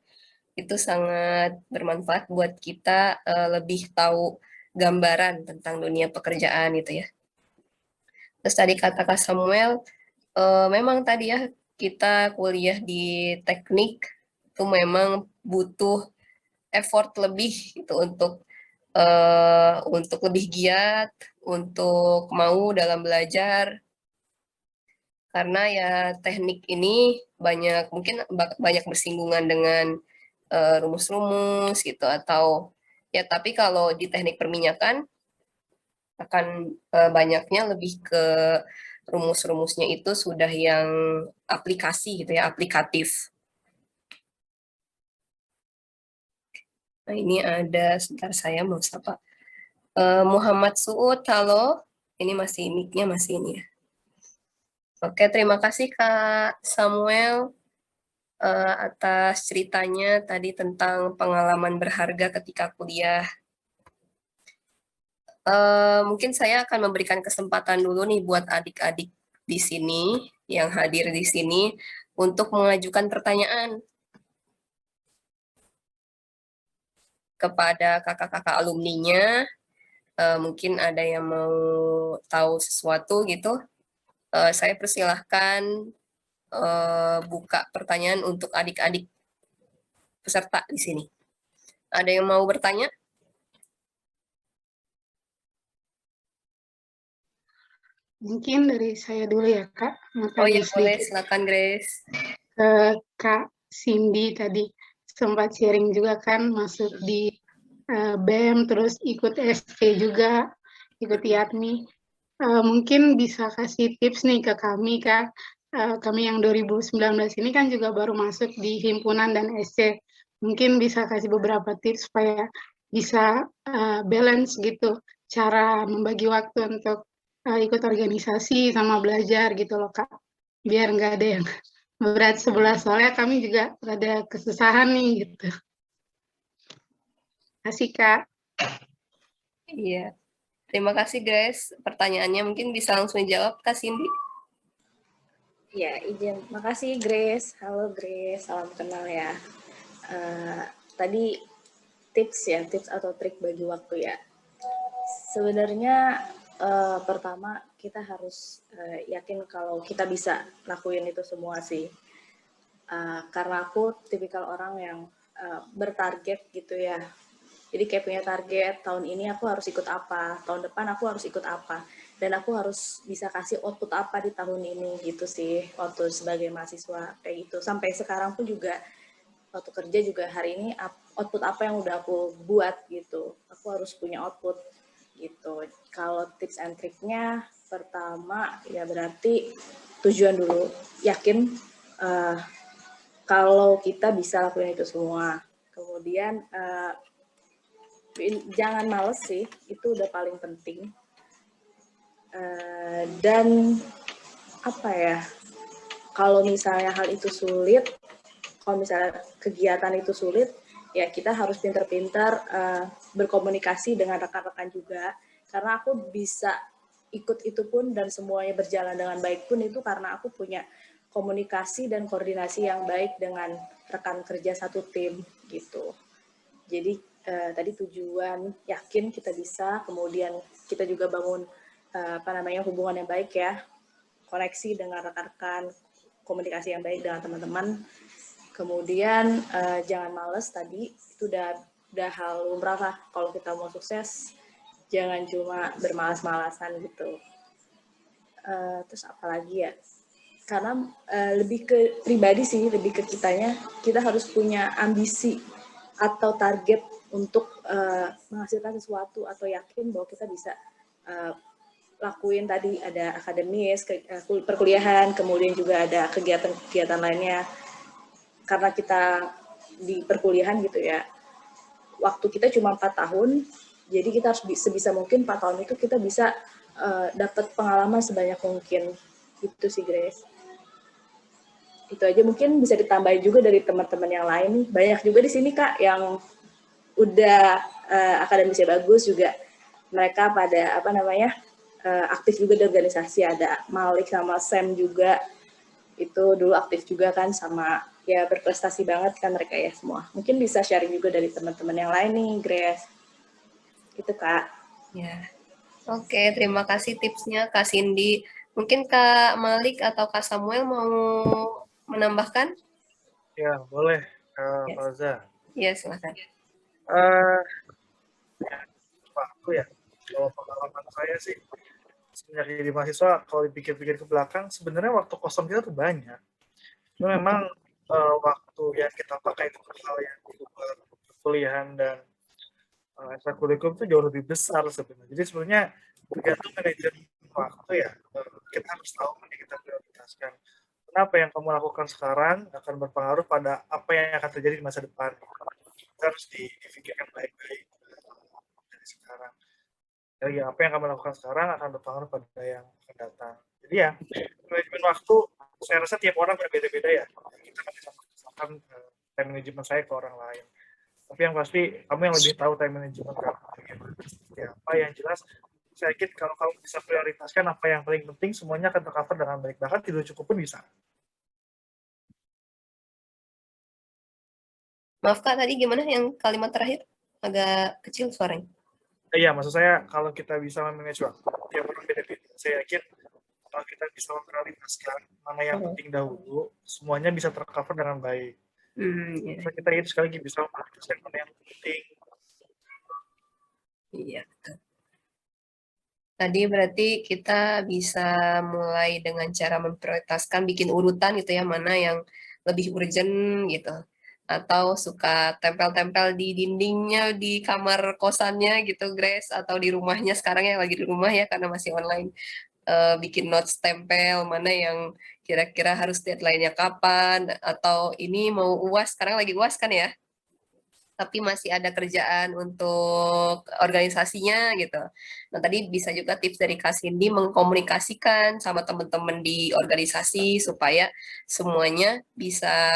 itu sangat bermanfaat buat kita lebih tahu gambaran tentang dunia pekerjaan gitu ya. Terus tadi kata Kak Samuel, memang tadi ya kita kuliah di teknik itu memang butuh effort lebih gitu untuk lebih giat, untuk mau dalam belajar, karena ya teknik ini mungkin banyak bersinggungan dengan rumus-rumus gitu, atau ya tapi kalau di teknik perminyakan akan banyaknya lebih ke rumus-rumusnya itu sudah yang aplikasi gitu ya, aplikatif. Nah ini ada, sebentar saya mau sapa. Muhammad Suud, halo. Ini masih mic-nya masih ini ya. Oke, terima kasih Kak Samuel atas ceritanya tadi tentang pengalaman berharga ketika kuliah. Mungkin saya akan memberikan kesempatan dulu nih buat adik-adik di sini, yang hadir di sini, untuk mengajukan pertanyaan kepada kakak-kakak alumninya. Mungkin ada yang mau tahu sesuatu gitu. Saya persilahkan buka pertanyaan untuk adik-adik peserta di sini. Ada yang mau bertanya? Mungkin dari saya dulu ya, Kak. Oh ya, boleh. Silakan, Grace. Kak Cindy tadi sempat sharing juga kan masuk di BEM, terus ikut SP juga, ikut IATMI. Mungkin bisa kasih tips nih ke kami, Kak. Kami yang 2019 ini kan juga baru masuk di himpunan dan SC. Mungkin bisa kasih beberapa tips supaya bisa balance gitu, cara membagi waktu untuk ikut organisasi sama belajar gitu loh, Kak. Biar nggak ada yang berat sebelah, soalnya kami juga ada kesusahan nih gitu. Kasih, Kak. Iya. Terima kasih, Grace. Pertanyaannya mungkin bisa langsung dijawab, Kak Cindy. Ya, izin. Makasih, Grace. Halo, Grace. Salam kenal ya. Tadi tips atau trik bagi waktu ya. Sebenarnya pertama kita harus yakin kalau kita bisa lakuin itu semua sih. Karena aku tipikal orang yang bertarget gitu ya. Jadi kayak punya target, tahun ini aku harus ikut apa, tahun depan aku harus ikut apa, dan aku harus bisa kasih output apa di tahun ini gitu sih, waktu sebagai mahasiswa kayak gitu. Sampai sekarang pun juga waktu kerja juga hari ini output apa yang udah aku buat gitu. Aku harus punya output gitu. Kalau tips and triknya pertama ya berarti tujuan dulu, yakin kalau kita bisa lakuin itu semua. Kemudian jangan males sih, itu udah paling penting. Dan apa ya, kalau misalnya hal itu sulit, kalau misalnya kegiatan itu sulit, ya kita harus pintar-pintar berkomunikasi dengan rekan-rekan juga. Karena aku bisa ikut itu pun dan semuanya berjalan dengan baik pun itu karena aku punya komunikasi dan koordinasi yang baik dengan rekan kerja satu tim gitu. Jadi tadi tujuan yakin kita bisa, kemudian kita juga bangun hubungan yang baik ya, koneksi dengan rekan-rekan, komunikasi yang baik dengan teman-teman. Kemudian jangan males tadi, itu udah hal lumrah lah kalau kita mau sukses, jangan cuma bermalas-malasan gitu. Terus apa lagi ya? Karena lebih ke pribadi sih, lebih ke kitanya, kita harus punya ambisi atau target untuk menghasilkan sesuatu atau yakin bahwa kita bisa lakuin tadi ada akademis, perkuliahan, kemudian juga ada kegiatan-kegiatan lainnya. Karena kita di perkuliahan gitu ya, waktu kita cuma 4 tahun, jadi kita harus sebisa mungkin 4 tahun itu kita bisa dapat pengalaman sebanyak mungkin. Itu sih Grace. Itu aja, mungkin bisa ditambahin juga dari teman-teman yang lain nih. Banyak juga di sini Kak yang udah akademisnya bagus juga. Mereka pada aktif juga di organisasi. Ada Malik sama Sam juga. Itu dulu aktif juga kan, sama ya berprestasi banget kan mereka ya semua. Mungkin bisa sharing juga dari teman-teman yang lain nih, Grace. Gitu Kak. Ya. Oke, terima kasih tipsnya Kak Cindy. Mungkin Kak Malik atau Kak Samuel mau menambahkan? Ya, boleh, Kak Falza. Ya, silakan. Aku ya, kalau pengalaman saya sih, semenjak jadi mahasiswa, kalau dipikir-pikir ke belakang, sebenarnya waktu kosong kita tuh banyak. Cuma memang waktu yang kita pakai untuk hal yang di luar kuliahan dan ekstrakurikuler itu jauh lebih besar sebenarnya. Jadi sebenarnya tergantung manajemen waktu ya, kita harus tahu mana kita prioritaskan. Apa yang kamu lakukan sekarang akan berpengaruh pada apa yang akan terjadi di masa depan. Kita harus difikirkan baik-baik dari sekarang. Jadi apa yang kamu lakukan sekarang akan berpengaruh pada yang akan datang. Jadi ya, manajemen waktu, saya rasa tiap orang berbeda-beda ya. Kita kan bisa menggunakan time management saya ke orang lain. Tapi yang pasti, kamu yang lebih tahu time management kamu bagaimana. Ya, apa yang jelas, saya yakin kalau kamu bisa prioritaskan apa yang paling penting, semuanya akan tercover dengan baik. Bahkan tidur cukup pun bisa. Maaf Kak, tadi gimana yang kalimat terakhir? Agak kecil suaranya. Iya, maksud saya kalau kita bisa memanage waktu, tiap orang beda-beda. Saya yakin kalau kita bisa memprioritaskan mana yang penting dahulu, semuanya bisa tercover dengan baik. Yeah. Kita itu sekali lagi bisa memprioritaskan mana yang penting. Iya, betul. Tadi berarti kita bisa mulai dengan cara memprioritaskan, bikin urutan gitu ya, mana yang lebih urgent gitu. Atau suka tempel-tempel di dindingnya di kamar kosannya gitu Grace, atau di rumahnya sekarang yang lagi di rumah ya karena masih online, bikin notes tempel mana yang kira-kira harus deadline-nya kapan, atau ini mau UAS, sekarang lagi UAS kan ya, tapi masih ada kerjaan untuk organisasinya gitu. Nah tadi bisa juga tips dari Kak Cindy mengkomunikasikan sama teman-teman di organisasi supaya semuanya bisa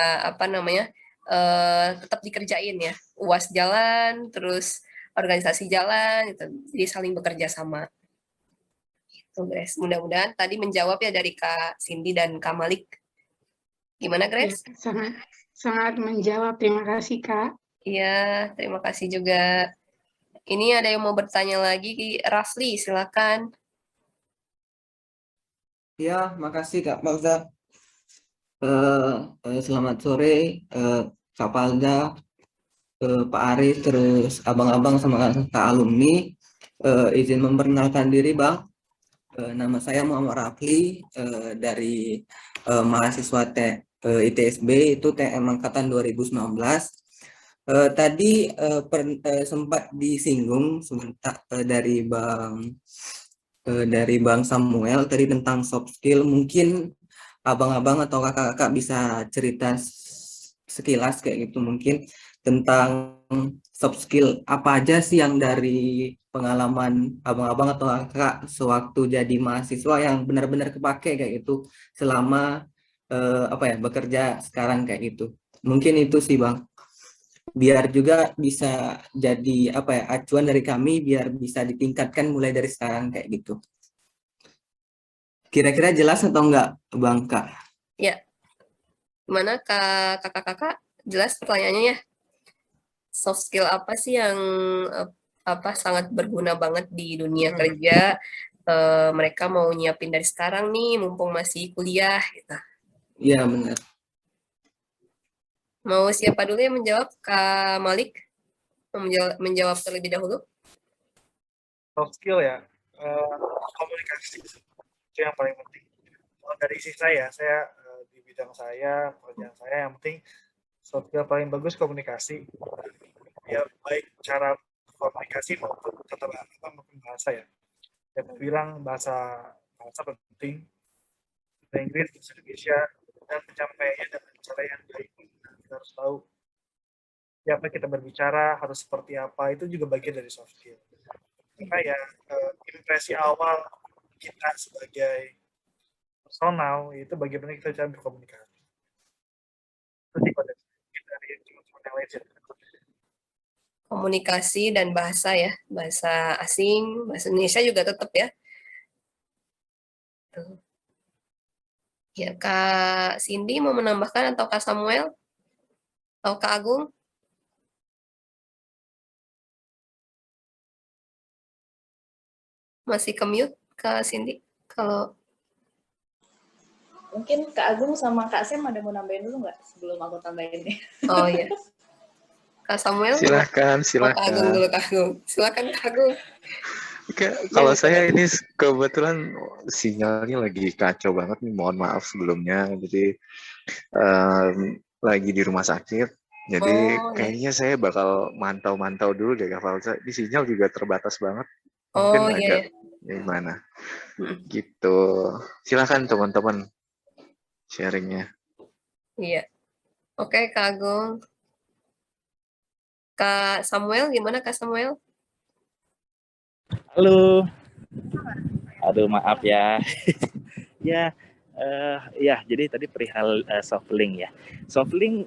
tetap dikerjain ya. UAS jalan, terus organisasi jalan, gitu. Jadi saling bekerja sama. Gitu, Grace. Mudah-mudahan tadi menjawab ya dari Kak Cindy dan Kak Malik. Gimana, Grace? Ya, sangat menjawab. Terima kasih, Kak. Iya, terima kasih juga. Ini ada yang mau bertanya lagi, Rafli, silakan. Ya, makasih Kak Falza. Selamat sore, Kak Falza, Pak Aris, terus abang-abang sama Kak alumni. Izin memperkenalkan diri, Bang. Nama saya Muhammad Rafli, dari mahasiswa ITSB itu TM angkatan 2019. Tadi sempat disinggung sebentar dari Bang Samuel tadi tentang soft skill. Mungkin abang-abang atau kakak-kakak bisa cerita sekilas kayak gitu mungkin tentang soft skill apa aja sih yang dari pengalaman abang-abang atau kakak sewaktu jadi mahasiswa yang benar-benar kepake kayak gitu selama bekerja sekarang kayak gitu. Mungkin itu sih Bang. Biar juga bisa jadi acuan dari kami biar bisa ditingkatkan mulai dari sekarang kayak gitu. Kira-kira jelas atau enggak Bang Kak? Ya, gimana kakak-kakak? Jelas pertanyaannya ya? Soft skill apa sih yang sangat berguna banget di dunia kerja? Mereka mau nyiapin dari sekarang nih, mumpung masih kuliah gitu. Iya benar. Mau siapa dulu yang menjawab? Kak Malik? Menjawab terlebih dahulu. Soft skill ya, komunikasi itu yang paling penting. Kalau dari sisi saya di bidang saya, pekerjaan saya yang penting soft skill paling bagus komunikasi. Ya baik cara komunikasi maupun tata maupun bahasa ya. Saya bilang bahasa penting, bahasa Inggris, bahasa Indonesia, dan menyampaikannya dengan cara yang baik. Kita harus tahu siapa kita berbicara, harus seperti apa, itu juga bagian dari soft skill. Karena ya impresi awal kita sebagai personal itu bagaimana kita cara berkomunikasi. Itu sih pada dari teman-teman yang lain. Komunikasi dan bahasa ya, bahasa asing, bahasa Indonesia juga tetap ya. Ya, Kak Cindy mau menambahkan atau Kak Samuel? Atau Kak Agung? Masih ke-mute Kak Cindy? Kalau mungkin Kak Agung sama Kak Sem ada mau nambahin dulu nggak sebelum aku tambahin nih? Oh iya. Kak Samuel? Silahkan. Kak Agung dulu, Kak Agung. Silakan Kak Agung. Kalau saya ini kebetulan sinyalnya lagi kacau banget nih, mohon maaf sebelumnya. Jadi lagi di rumah sakit, jadi kayaknya saya bakal mantau-mantau dulu deh Kak Falza. Di sinyal juga terbatas banget, mungkin agak gimana gitu. Silakan teman-teman sharingnya. Iya. Oke, Kak Agung. Kak Samuel, gimana Kak Samuel? Halo. Aduh, maaf ya. Ya, jadi tadi perihal soft link ya. Soft link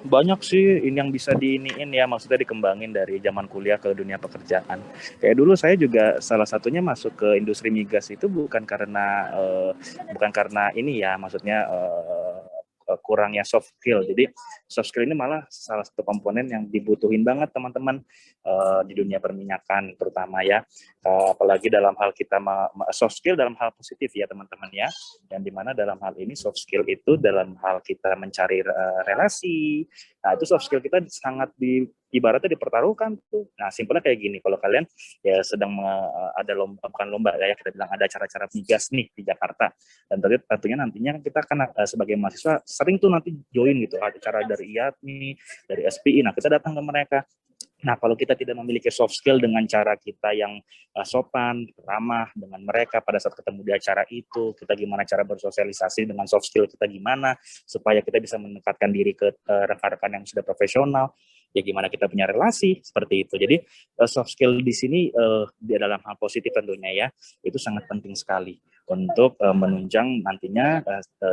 banyak sih ini yang bisa diiniin ya, maksudnya dikembangin dari zaman kuliah ke dunia pekerjaan. Kayak dulu saya juga salah satunya masuk ke industri migas itu bukan karena ini ya, maksudnya kurangnya soft skill. Jadi soft skill ini malah salah satu komponen yang dibutuhin banget teman-teman di dunia perminyakan terutama ya. Apalagi dalam hal kita soft skill dalam hal positif ya teman-teman ya. Yang dimana dalam hal ini soft skill itu dalam hal kita mencari relasi. Nah itu soft skill kita sangat ibaratnya dipertaruhkan tuh. Nah simpelnya kayak gini, kalau kalian ya sedang ada lomba, bukan lomba ya, kita bilang ada acara-acara migas nih di Jakarta, dan tentunya nantinya kita kan sebagai mahasiswa sering tuh nanti join gitu, ada acara dari IATMI, dari SPI, nah kita datang ke mereka. Nah, kalau kita tidak memiliki soft skill dengan cara kita yang sopan, ramah dengan mereka pada saat ketemu di acara itu, kita gimana cara bersosialisasi dengan soft skill kita gimana, supaya kita bisa mendekatkan diri ke rekan-rekan yang sudah profesional, ya gimana kita punya relasi, seperti itu. Jadi, soft skill di sini, di dalam hal positif tentunya ya, itu sangat penting sekali untuk menunjang nantinya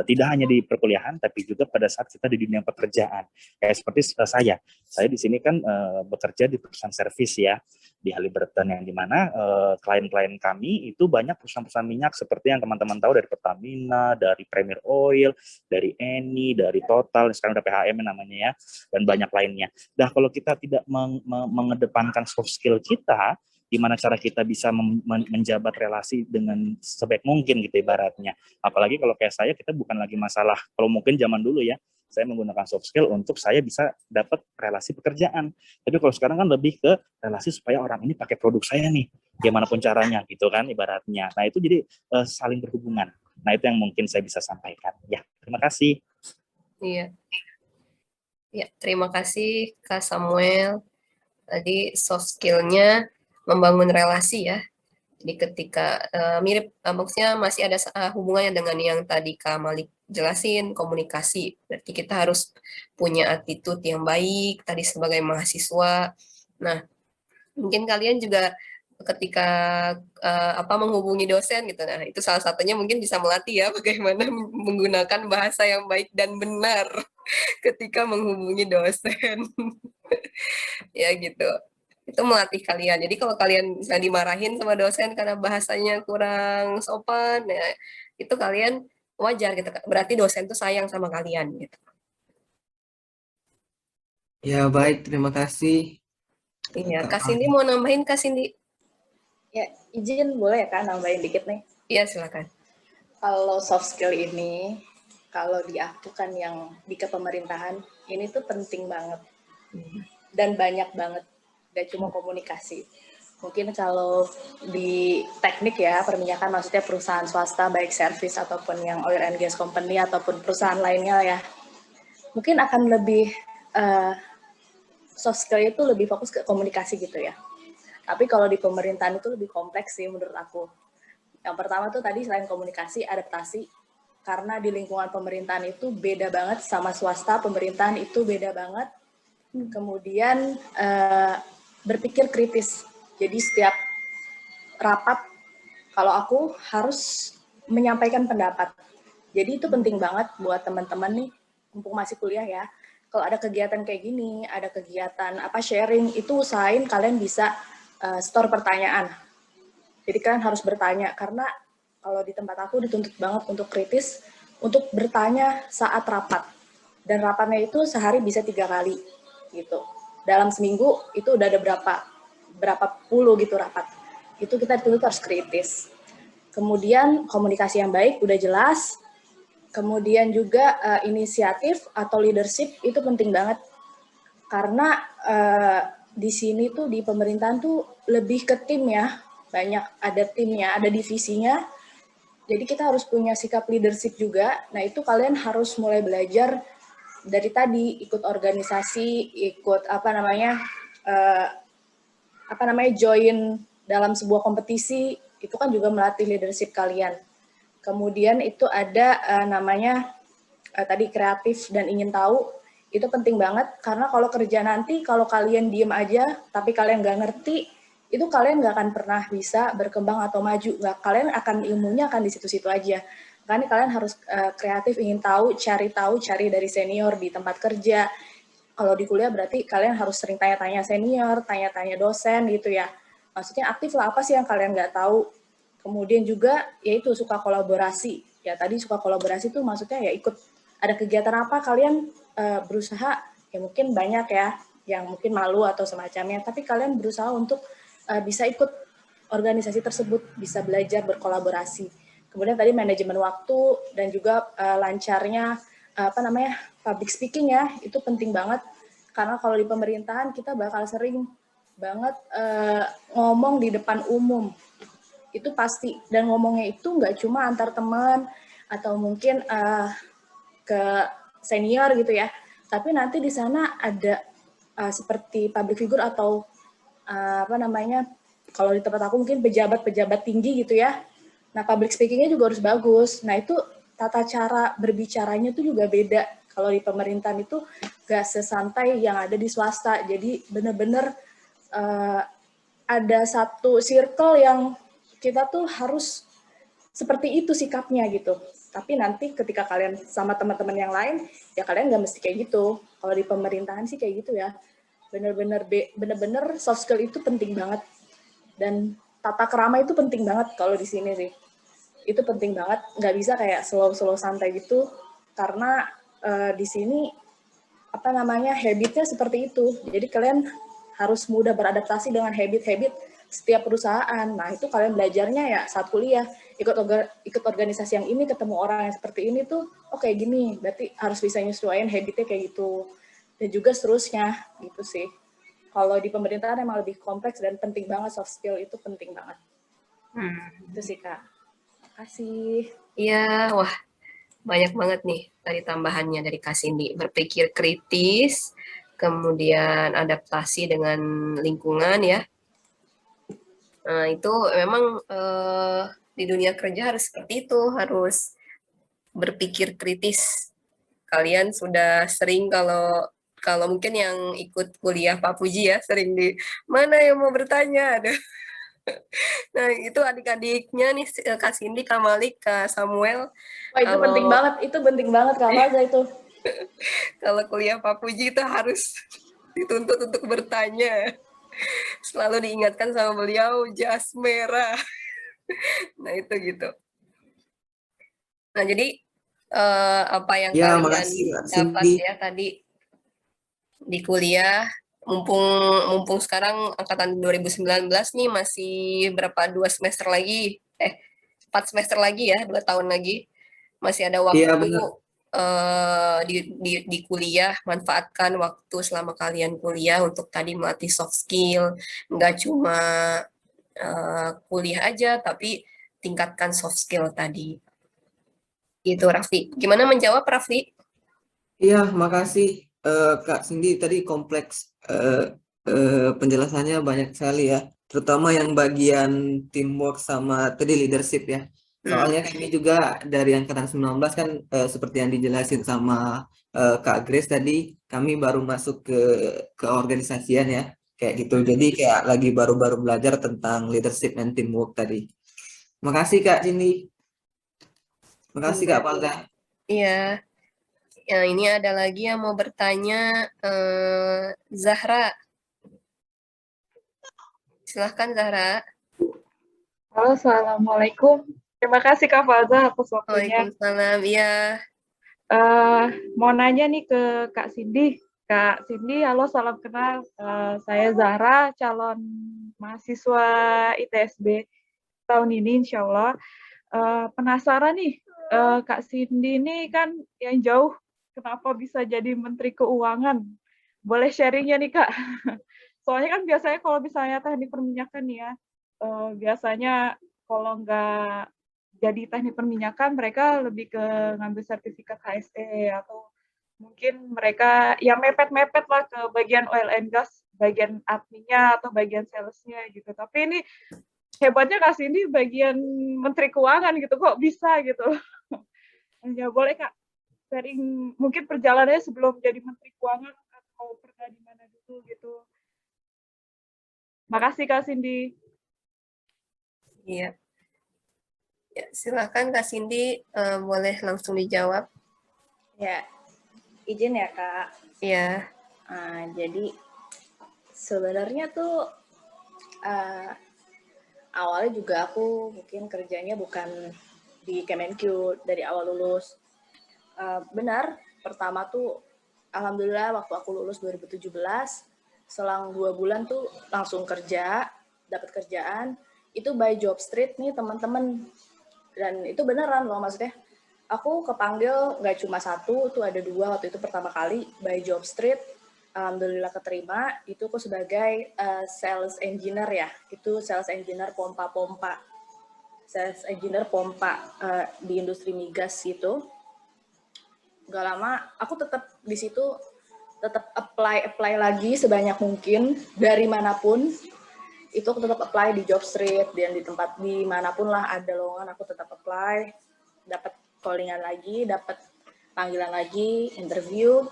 tidak hanya di perkuliahan, tapi juga pada saat kita di dunia pekerjaan. Kayak seperti saya di sini kan bekerja di perusahaan servis ya, di Halliburton, yang dimana klien-klien kami itu banyak perusahaan-perusahaan minyak seperti yang teman-teman tahu dari Pertamina, dari Premier Oil, dari Eni, dari Total, sekarang ada PHM namanya ya, dan banyak lainnya. Nah, kalau kita tidak mengedepankan soft skill kita, gimana cara kita bisa menjabat relasi dengan sebaik mungkin gitu ibaratnya. Apalagi kalau kayak saya, kita bukan lagi masalah, kalau mungkin zaman dulu ya, saya menggunakan soft skill untuk saya bisa dapat relasi pekerjaan. Tapi kalau sekarang kan lebih ke relasi supaya orang ini pakai produk saya nih, gimana pun caranya gitu kan ibaratnya. Nah itu jadi saling berhubungan. Nah itu yang mungkin saya bisa sampaikan. Ya, terima kasih. Iya. Ya, terima kasih Kak Samuel. Tadi soft skill-nya membangun relasi ya. Jadi ketika mirip, maksudnya masih ada hubungannya dengan yang tadi Kak Malik jelasin, komunikasi. Berarti kita harus punya attitude yang baik tadi sebagai mahasiswa. Nah, mungkin kalian juga ketika menghubungi dosen gitu, nah itu salah satunya mungkin bisa melatih ya bagaimana menggunakan bahasa yang baik dan benar ketika menghubungi dosen. Ya gitu, itu melatih kalian. Jadi kalau kalian bisa dimarahin sama dosen karena bahasanya kurang sopan, ya itu kalian wajar gitu. Berarti dosen tuh sayang sama kalian gitu. Ya baik, terima kasih. Iya, Kak Cindy mau nambahin, Kak Cindy? Ya, izin boleh ya Kak nambahin dikit nih? Iya, silakan. Kalau soft skill ini, kalau di aku kan yang di kepemerintahan, ini tuh penting banget. Dan banyak banget, gak cuma komunikasi. Mungkin kalau di teknik ya, perminyakan maksudnya perusahaan swasta, baik service ataupun yang oil and gas company ataupun perusahaan lainnya ya, mungkin akan lebih, soft skill itu lebih fokus ke komunikasi gitu ya. Tapi kalau di pemerintahan itu lebih kompleks sih menurut aku. Yang pertama tuh tadi selain komunikasi, adaptasi. Karena di lingkungan pemerintahan itu beda banget sama swasta, pemerintahan itu beda banget. Kemudian berpikir kritis. Jadi setiap rapat, kalau aku harus menyampaikan pendapat. Jadi itu penting banget buat teman-teman nih, mumpung masih kuliah ya. Kalau ada kegiatan kayak gini, ada kegiatan sharing, itu usahain kalian bisa store pertanyaan. Jadi kalian harus bertanya, karena kalau di tempat aku dituntut banget untuk kritis, untuk bertanya saat rapat. Dan rapatnya itu sehari bisa 3 kali, gitu. Dalam seminggu itu udah ada berapa puluh gitu rapat. Itu kita dituntut harus kritis. Kemudian komunikasi yang baik, udah jelas. Kemudian juga inisiatif atau leadership itu penting banget. Karena di sini tuh di pemerintahan tuh lebih ke tim ya, banyak ada timnya, ada divisinya. Jadi kita harus punya sikap leadership juga. Nah itu kalian harus mulai belajar dari tadi, ikut organisasi, ikut join dalam sebuah kompetisi, itu kan juga melatih leadership kalian. Kemudian itu ada tadi kreatif dan ingin tahu. Itu penting banget, karena kalau kerja nanti, kalau kalian diem aja, tapi kalian nggak ngerti, itu kalian nggak akan pernah bisa berkembang atau maju. Kalian akan ilmunya akan di situ-situ aja. Makanya kalian harus kreatif, ingin tahu, cari dari senior di tempat kerja. Kalau di kuliah berarti kalian harus sering tanya-tanya senior, tanya-tanya dosen gitu ya. Maksudnya aktif lah, apa sih yang kalian nggak tahu. Kemudian juga, yaitu suka kolaborasi. Ya tadi suka kolaborasi itu maksudnya ya ikut, ada kegiatan apa kalian berusaha, ya mungkin banyak ya, yang mungkin malu atau semacamnya, tapi kalian berusaha untuk bisa ikut organisasi tersebut, bisa belajar berkolaborasi. Kemudian tadi manajemen waktu dan juga lancarnya public speaking ya, itu penting banget, karena kalau di pemerintahan kita bakal sering banget ngomong di depan umum, itu pasti, dan ngomongnya itu nggak cuma antar teman atau mungkin ke senior gitu ya, tapi nanti di sana ada seperti public figure atau kalau di tempat aku mungkin pejabat-pejabat tinggi gitu ya. Nah public speakingnya juga harus bagus. Nah itu tata cara berbicaranya itu juga beda. Kalau di pemerintahan itu gak sesantai yang ada di swasta. Jadi benar-benar ada satu circle yang kita tuh harus seperti itu sikapnya gitu. Tapi nanti ketika kalian sama teman-teman yang lain, ya kalian nggak mesti kayak gitu. Kalau di pemerintahan sih kayak gitu ya. Bener-bener soft skill itu penting banget. Dan tata kerama itu penting banget kalau di sini sih. Itu penting banget. Nggak bisa kayak slow-slow santai gitu. Karena di sini habitnya seperti itu. Jadi kalian harus mudah beradaptasi dengan habit-habit setiap perusahaan. Nah itu kalian belajarnya ya saat kuliah. Ikut organisasi yang ini, ketemu orang yang seperti ini tuh, oke gini, berarti harus bisa nyesuaiin habitnya kayak gitu. Dan juga seterusnya, gitu sih. Kalau di pemerintahan emang lebih kompleks dan penting banget, soft skill itu penting banget. Itu sih, Kak. Terima kasih. Iya, wah banyak banget nih dari tambahannya dari Kak Cindy. Berpikir kritis, kemudian adaptasi dengan lingkungan ya. Nah, itu memang di dunia kerja harus seperti itu, harus berpikir kritis. Kalian sudah sering kalau mungkin yang ikut kuliah Pak Puji ya, sering di mana yang mau bertanya ada. Nah, itu adik-adiknya nih Kak Cindy, Kak Malik, Kak Samuel. Wah, itu penting banget, Kak Falza itu. Kalau kuliah Pak Puji itu harus dituntut untuk bertanya. Selalu diingatkan sama beliau, jas merah. Nah, itu gitu. Nah, jadi apa yang Ya, kalian makasih Kak dapat Cindy. ya tadi di kuliah, mumpung sekarang angkatan 2019 nih masih berapa 2 semester lagi, 4 semester lagi ya, 2 tahun lagi. Masih ada waktu Iya, benar. di kuliah, manfaatkan waktu selama kalian kuliah untuk tadi melatih soft skill, nggak cuma kuliah aja, tapi tingkatkan soft skill tadi. Gitu, Raffi. Gimana menjawab, Raffi? Iya, makasih Kak Cindy. Tadi kompleks penjelasannya banyak sekali ya. Terutama yang bagian teamwork sama tadi leadership ya. Soalnya kami juga dari angkatan 19 kan seperti yang dijelasin sama Kak Grace tadi, kami baru masuk ke organisasian ya. Kayak gitu. Jadi kayak lagi baru-baru belajar tentang leadership and teamwork tadi. Makasih Kak Cindy. Makasih Kak Falza. Iya. Ya, ini ada lagi yang mau bertanya, Zahra. Silahkan Zahra. Halo, Assalamualaikum. Terima kasih Kak Falza atas waktunya. Waalaikumsalam, iya. Mau nanya nih ke Kak Cindy. Kak Cindy, halo, salam kenal. Saya Zahra, calon mahasiswa ITSB tahun ini insya Allah. Penasaran nih, Kak Cindy ini kan yang jauh, kenapa bisa jadi Menteri Keuangan? Boleh sharingnya nih Kak? Soalnya kan biasanya kalau misalnya teknik perminyakan nih ya, biasanya kalau nggak jadi teknik perminyakan, mereka lebih ke ngambil sertifikat HSE atau mungkin mereka ya mepet-mepet lah ke bagian oil and gas, bagian adminnya atau bagian salesnya gitu. Tapi ini hebatnya Kak Cindy bagian Menteri Keuangan gitu, kok bisa gitu. Ya boleh Kak, sharing mungkin perjalanannya sebelum jadi Menteri Keuangan atau pernah di mana dulu gitu. Makasih Kak Cindy. Iya. Ya, silakan Kak Cindy, boleh langsung dijawab. Ya, izin ya Kak. Iya. Jadi sebenarnya tuh awalnya juga aku mungkin kerjanya bukan di Kemenq dari awal lulus. Benar, pertama tuh alhamdulillah waktu aku lulus 2017, selang 2 bulan tuh langsung kerja, dapat kerjaan, itu by job street nih teman-teman. Dan itu beneran loh, maksudnya aku kepanggil nggak cuma 1, tuh ada 2 waktu itu pertama kali by job street. Alhamdulillah keterima, itu aku sebagai sales engineer ya, itu sales engineer pompa-pompa, sales engineer pompa di industri migas gitu. Gak lama, aku tetap di situ, tetap apply lagi sebanyak mungkin dari manapun, itu aku tetap apply di job street dan di tempat di manapun lah ada lowongan aku tetap apply, dapat callingan lagi, dapat panggilan lagi, interview.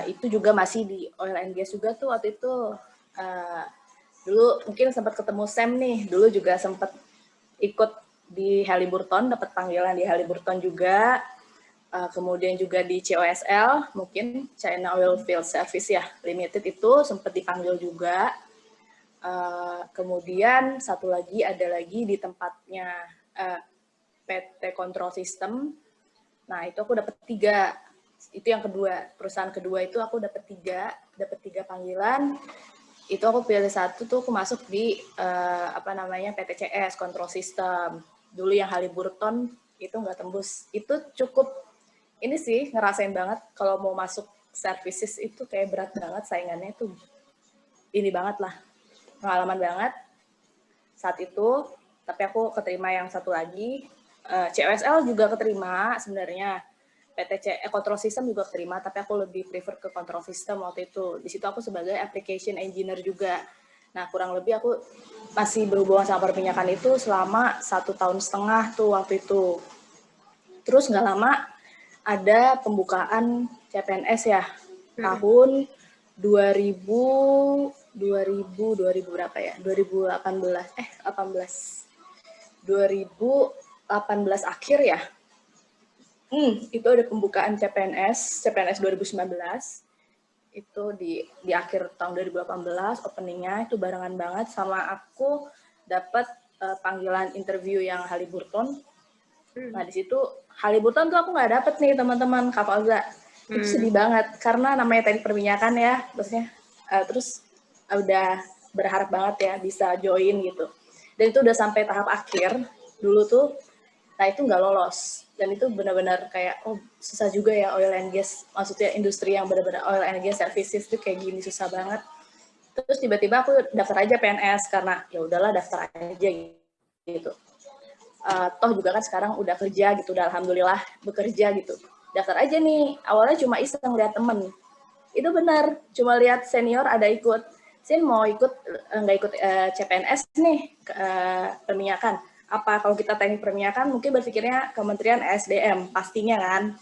Itu juga masih di oil and gas juga tuh waktu itu. Dulu mungkin sempat ketemu Sam nih, dulu juga sempat ikut di Halliburton, dapat panggilan di Halliburton juga. Kemudian juga di COSL, mungkin China Oil Field Service ya, Limited itu sempat dipanggil juga. Kemudian satu lagi ada lagi di tempatnya PT Control System. Nah itu aku dapat 3. Itu yang kedua, perusahaan kedua itu aku dapat 3 panggilan. Itu aku pilih 1 tuh aku masuk di PTCS Control System. Dulu yang Halliburton itu nggak tembus. Itu cukup ini sih ngerasain banget kalau mau masuk services itu kayak berat banget saingannya tuh. Ini banget lah. Pengalaman banget saat itu, tapi aku keterima yang satu lagi. COSL juga keterima sebenarnya. Control System juga keterima, tapi aku lebih prefer ke Control System waktu itu. Di situ aku sebagai Application Engineer juga. Nah, kurang lebih aku masih berhubungan sama perminyakan itu selama 1,5 tahun tuh waktu itu. Terus nggak lama ada pembukaan CPNS ya, tahun 2000 berapa ya? 2018 akhir ya. Itu ada pembukaan CPNS 2019. Itu di akhir tahun 2018, openingnya itu barengan banget sama aku dapat panggilan interview yang Halliburton. Nah, di situ Halliburton tuh aku nggak dapet nih teman-teman, Kak Fauza. Itu sedih banget, karena namanya teknik perminyakan ya, maksudnya. Terus udah berharap banget ya bisa join gitu. Dan itu udah sampai tahap akhir dulu tuh, nah itu nggak lolos. Dan itu benar-benar kayak, oh susah juga ya oil and gas, maksudnya industri yang benar-benar oil and gas services itu kayak gini, susah banget. Terus tiba-tiba aku daftar aja PNS, karena ya udahlah daftar aja gitu. Toh juga kan sekarang udah kerja gitu, udah alhamdulillah bekerja gitu. Daftar aja nih, awalnya cuma iseng lihat temen. Itu benar, cuma lihat senior ada ikut. Sin mau ikut, nggak ikut CPNS nih, perminyakan. Apa kalau kita teknik perminyakan mungkin berpikirnya Kementerian ESDM pastinya kan.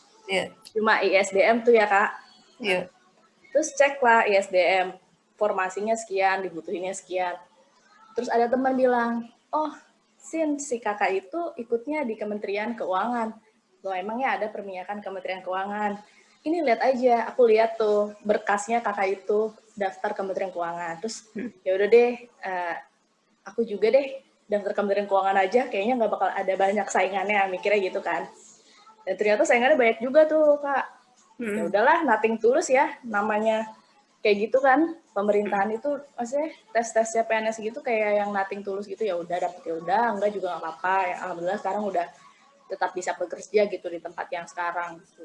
Cuma ISDM tuh ya Kak. Terus cek lah ISDM, formasinya sekian, dibutuhinnya sekian. Terus ada teman bilang, oh Sin, si kakak itu ikutnya di Kementerian Keuangan. Loh emangnya ada perminyakan Kementerian Keuangan? Ini lihat aja, aku lihat tuh berkasnya kakak itu daftar Kementerian Keuangan. Terus ya udah deh, aku juga deh daftar Kementerian Keuangan aja, kayaknya nggak bakal ada banyak saingannya, mikirnya gitu kan. Dan ternyata saingannya banyak juga tuh Kak. Ya udahlah, nothing tulus ya, namanya kayak gitu kan. Pemerintahan itu maksudnya tes-tesnya PNS gitu kayak yang nothing tulus gitu, ya udah dapet ya udah, enggak juga nggak apa-apa. Ya, alhamdulillah sekarang udah tetap bisa bekerja gitu di tempat yang sekarang. Gitu.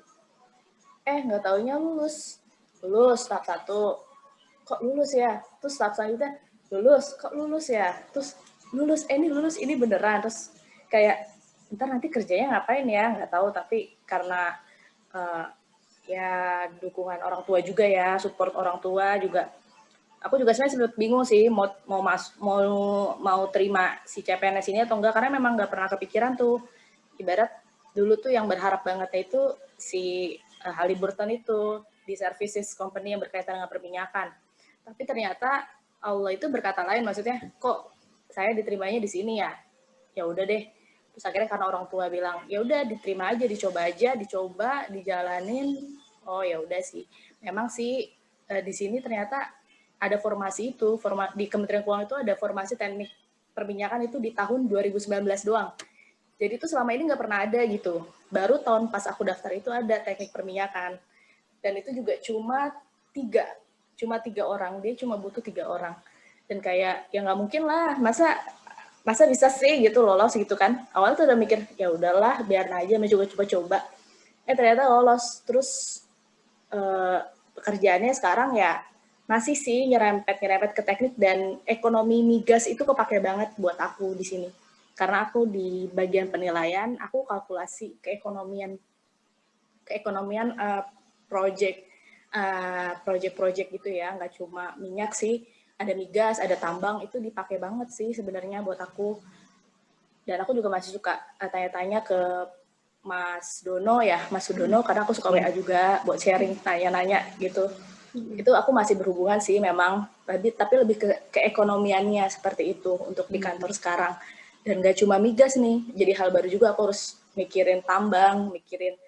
Nggak taunya lulus tahap 1, kok lulus ya? Terus tahap selanjutnya lulus, kok lulus ya? Terus lulus ini beneran. Terus kayak ntar nanti kerjanya ngapain ya? Nggak tahu, tapi karena ya dukungan orang tua juga ya, support orang tua juga. Aku juga sebenarnya sempat bingung sih mau terima si CPNS ini atau enggak, karena memang nggak pernah kepikiran tuh. Ibarat dulu tuh yang berharap banget itu si Halliburton itu di services company yang berkaitan dengan perminyakan. Tapi ternyata Allah itu berkata lain, maksudnya kok saya diterimanya di sini ya? Ya udah deh. Terus akhirnya karena orang tua bilang, ya udah diterima aja, dicoba, dijalanin. Oh ya udah sih. Memang sih di sini ternyata ada formasi itu, di Kementerian Keuangan itu ada formasi teknik perminyakan itu di tahun 2019 doang. Jadi itu selama ini nggak pernah ada gitu. Baru tahun pas aku daftar itu ada teknik perminyakan. Dan itu juga cuma 3 orang. Dia cuma butuh 3 orang. Dan kayak, ya nggak mungkin lah, masa bisa sih gitu lolos gitu kan. Awalnya tuh udah mikir, ya udahlah biar aja, coba-coba. Ternyata lolos. Terus pekerjaannya sekarang ya masih sih nyerempet ke teknik, dan ekonomi migas itu kepake banget buat aku di sini. Karena aku di bagian penilaian, aku kalkulasi keekonomian project gitu ya, nggak cuma minyak sih, ada migas, ada tambang, itu dipakai banget sih sebenarnya buat aku. Dan aku juga masih suka tanya-tanya ke Mas Dono ya, Mas Dono, karena aku suka WA juga buat sharing, tanya-nanya gitu. Itu aku masih berhubungan sih memang, tapi lebih ke keekonomiannya seperti itu untuk di kantor sekarang. Dan gak cuma migas nih, jadi hal baru juga aku harus mikirin tambang, mikirin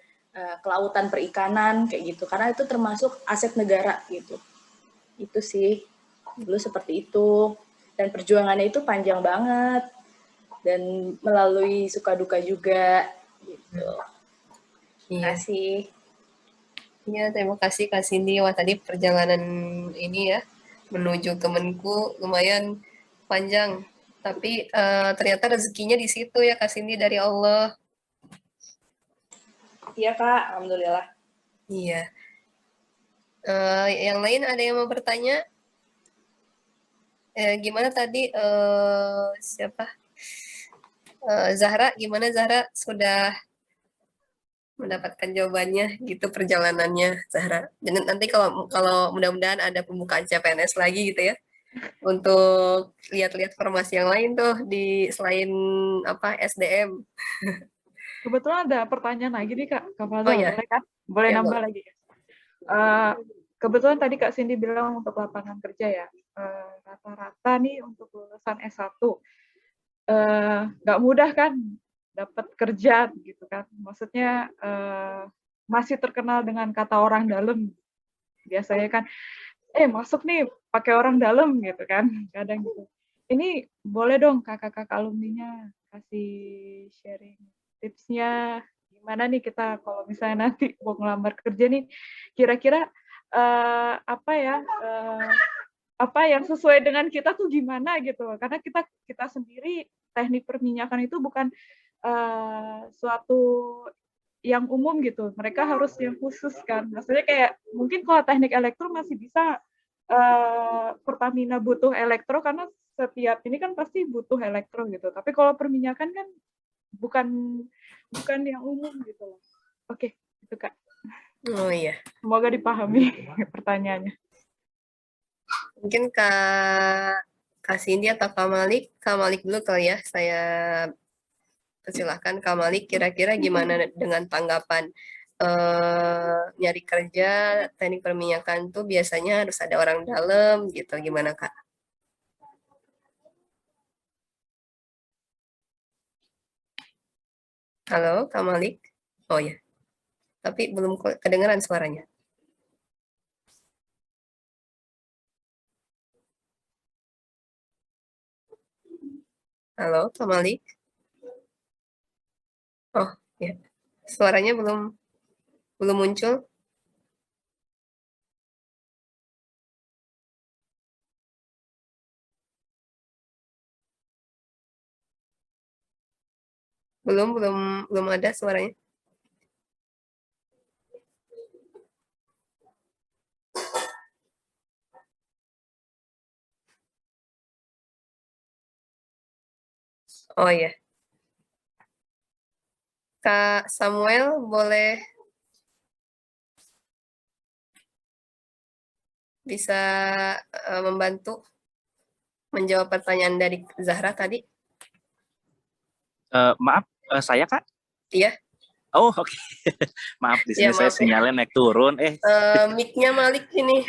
kelautan perikanan, kayak gitu. Karena itu termasuk aset negara gitu. Itu sih, dulu seperti itu. Dan perjuangannya itu panjang banget. Dan melalui suka duka juga, gitu. Terima kasih. Iya, terima kasih Kak Cindy. Wah, tadi perjalanan ini ya, menuju Kemenku lumayan panjang. Tapi ternyata rezekinya di situ ya Kak Cindy, dari Allah. Iya Kak, alhamdulillah. Iya. Yang lain ada yang mau bertanya? Gimana tadi siapa? Zahra, gimana Zahra? Sudah mendapatkan jawabannya gitu perjalanannya Zahra. Dan nanti kalau mudah-mudahan ada pembukaan CPNS lagi gitu ya. Untuk lihat-lihat formasi yang lain tuh di selain apa SDM. Kebetulan ada pertanyaan lagi nih Kak Faza, Oh ya. boleh kan? Boleh Ya, nambah boleh. lagi. Kebetulan tadi Kak Cindy bilang untuk lapangan kerja ya, rata-rata nih untuk lulusan S1 nggak mudah kan dapat kerja gitu kan. Maksudnya masih terkenal dengan kata orang dalam. Biasanya kan, masuk nih pakai orang dalam gitu kan, kadang gitu. Ini boleh dong kakak-kakak alumninya kasih sharing tipsnya gimana nih kita kalau misalnya nanti mau ngelamar kerja nih, kira-kira apa yang sesuai dengan kita tuh gimana gitu. Karena kita sendiri teknik perminyakan itu bukan suatu yang umum gitu. Mereka harus yang khusus kan. Maksudnya kayak mungkin kalau teknik elektro masih bisa Pertamina butuh elektro karena setiap ini kan pasti butuh elektro gitu. Tapi kalau perminyakan kan bukan yang umum gitu loh. Oke, itu Kak. Oh iya. Semoga dipahami pertanyaannya. Mungkin Kak Cindy atau Kak Malik dulu kali ya. Saya persilahkan Kak Malik, kira-kira gimana dengan tanggapan nyari kerja teknik perminyakan tuh biasanya harus ada orang dalam gitu, gimana Kak? Halo Kak Malik? Oh ya, tapi belum kedengeran suaranya. Halo Kak Malik? Oh ya, suaranya belum muncul. Belum ada suaranya. Oh ya. Kak Samuel boleh bisa membantu menjawab pertanyaan dari Zahra tadi? Maaf, saya Kak? Iya. Oh, oke. Maaf, di sini saya sinyalnya naik turun. Mic-nya Malik ini.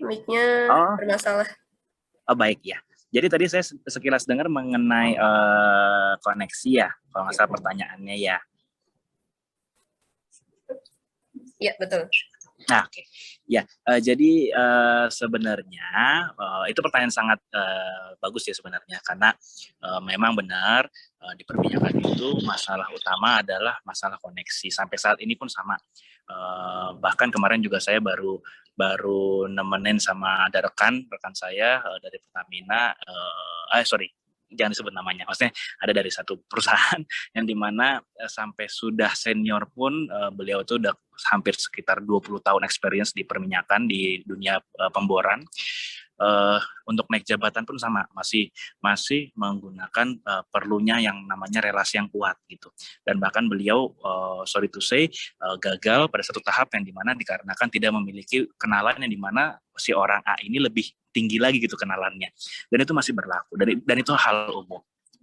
Mic-nya bermasalah. Oh, baik ya. Jadi tadi saya sekilas dengar mengenai koneksi ya, kalau nggak salah pertanyaannya ya. Iya, betul. Nah, oke. Ya, jadi sebenarnya itu pertanyaan sangat bagus ya sebenarnya, karena memang benar di perminyakan itu masalah utama adalah masalah koneksi. Sampai saat ini pun sama. Bahkan kemarin juga saya baru nemenin sama ada rekan saya dari Pertamina, jangan disebut namanya, maksudnya ada dari satu perusahaan yang dimana sampai sudah senior pun beliau itu udah hampir sekitar 20 tahun experience di perminyakan, di dunia pemboran. Untuk naik jabatan pun sama, masih menggunakan perlunya yang namanya relasi yang kuat gitu. Dan bahkan beliau sorry to say gagal pada satu tahap yang dimana dikarenakan tidak memiliki kenalan yang dimana si orang A ini lebih tinggi lagi gitu kenalannya. Dan itu masih berlaku, dan itu hal umum.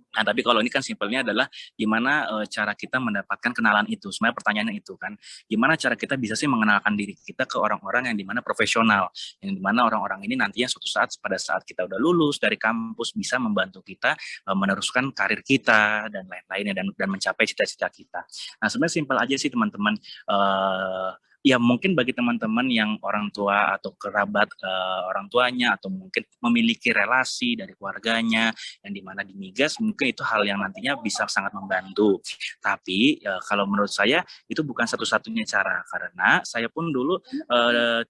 Nah, tapi kalau ini kan simpelnya adalah gimana cara kita mendapatkan kenalan itu. Sebenarnya pertanyaannya itu kan, gimana cara kita bisa sih mengenalkan diri kita ke orang-orang yang dimana profesional, yang dimana orang-orang ini nantinya suatu saat pada saat kita udah lulus dari kampus bisa membantu kita meneruskan karir kita dan lain-lainnya dan mencapai cita-cita kita. Nah, sebenarnya simpel aja sih teman-teman. Ya mungkin bagi teman-teman yang orang tua atau kerabat orang tuanya atau mungkin memiliki relasi dari keluarganya yang dimana di migas, mungkin itu hal yang nantinya bisa sangat membantu. Tapi kalau menurut saya itu bukan satu-satunya cara, karena saya pun dulu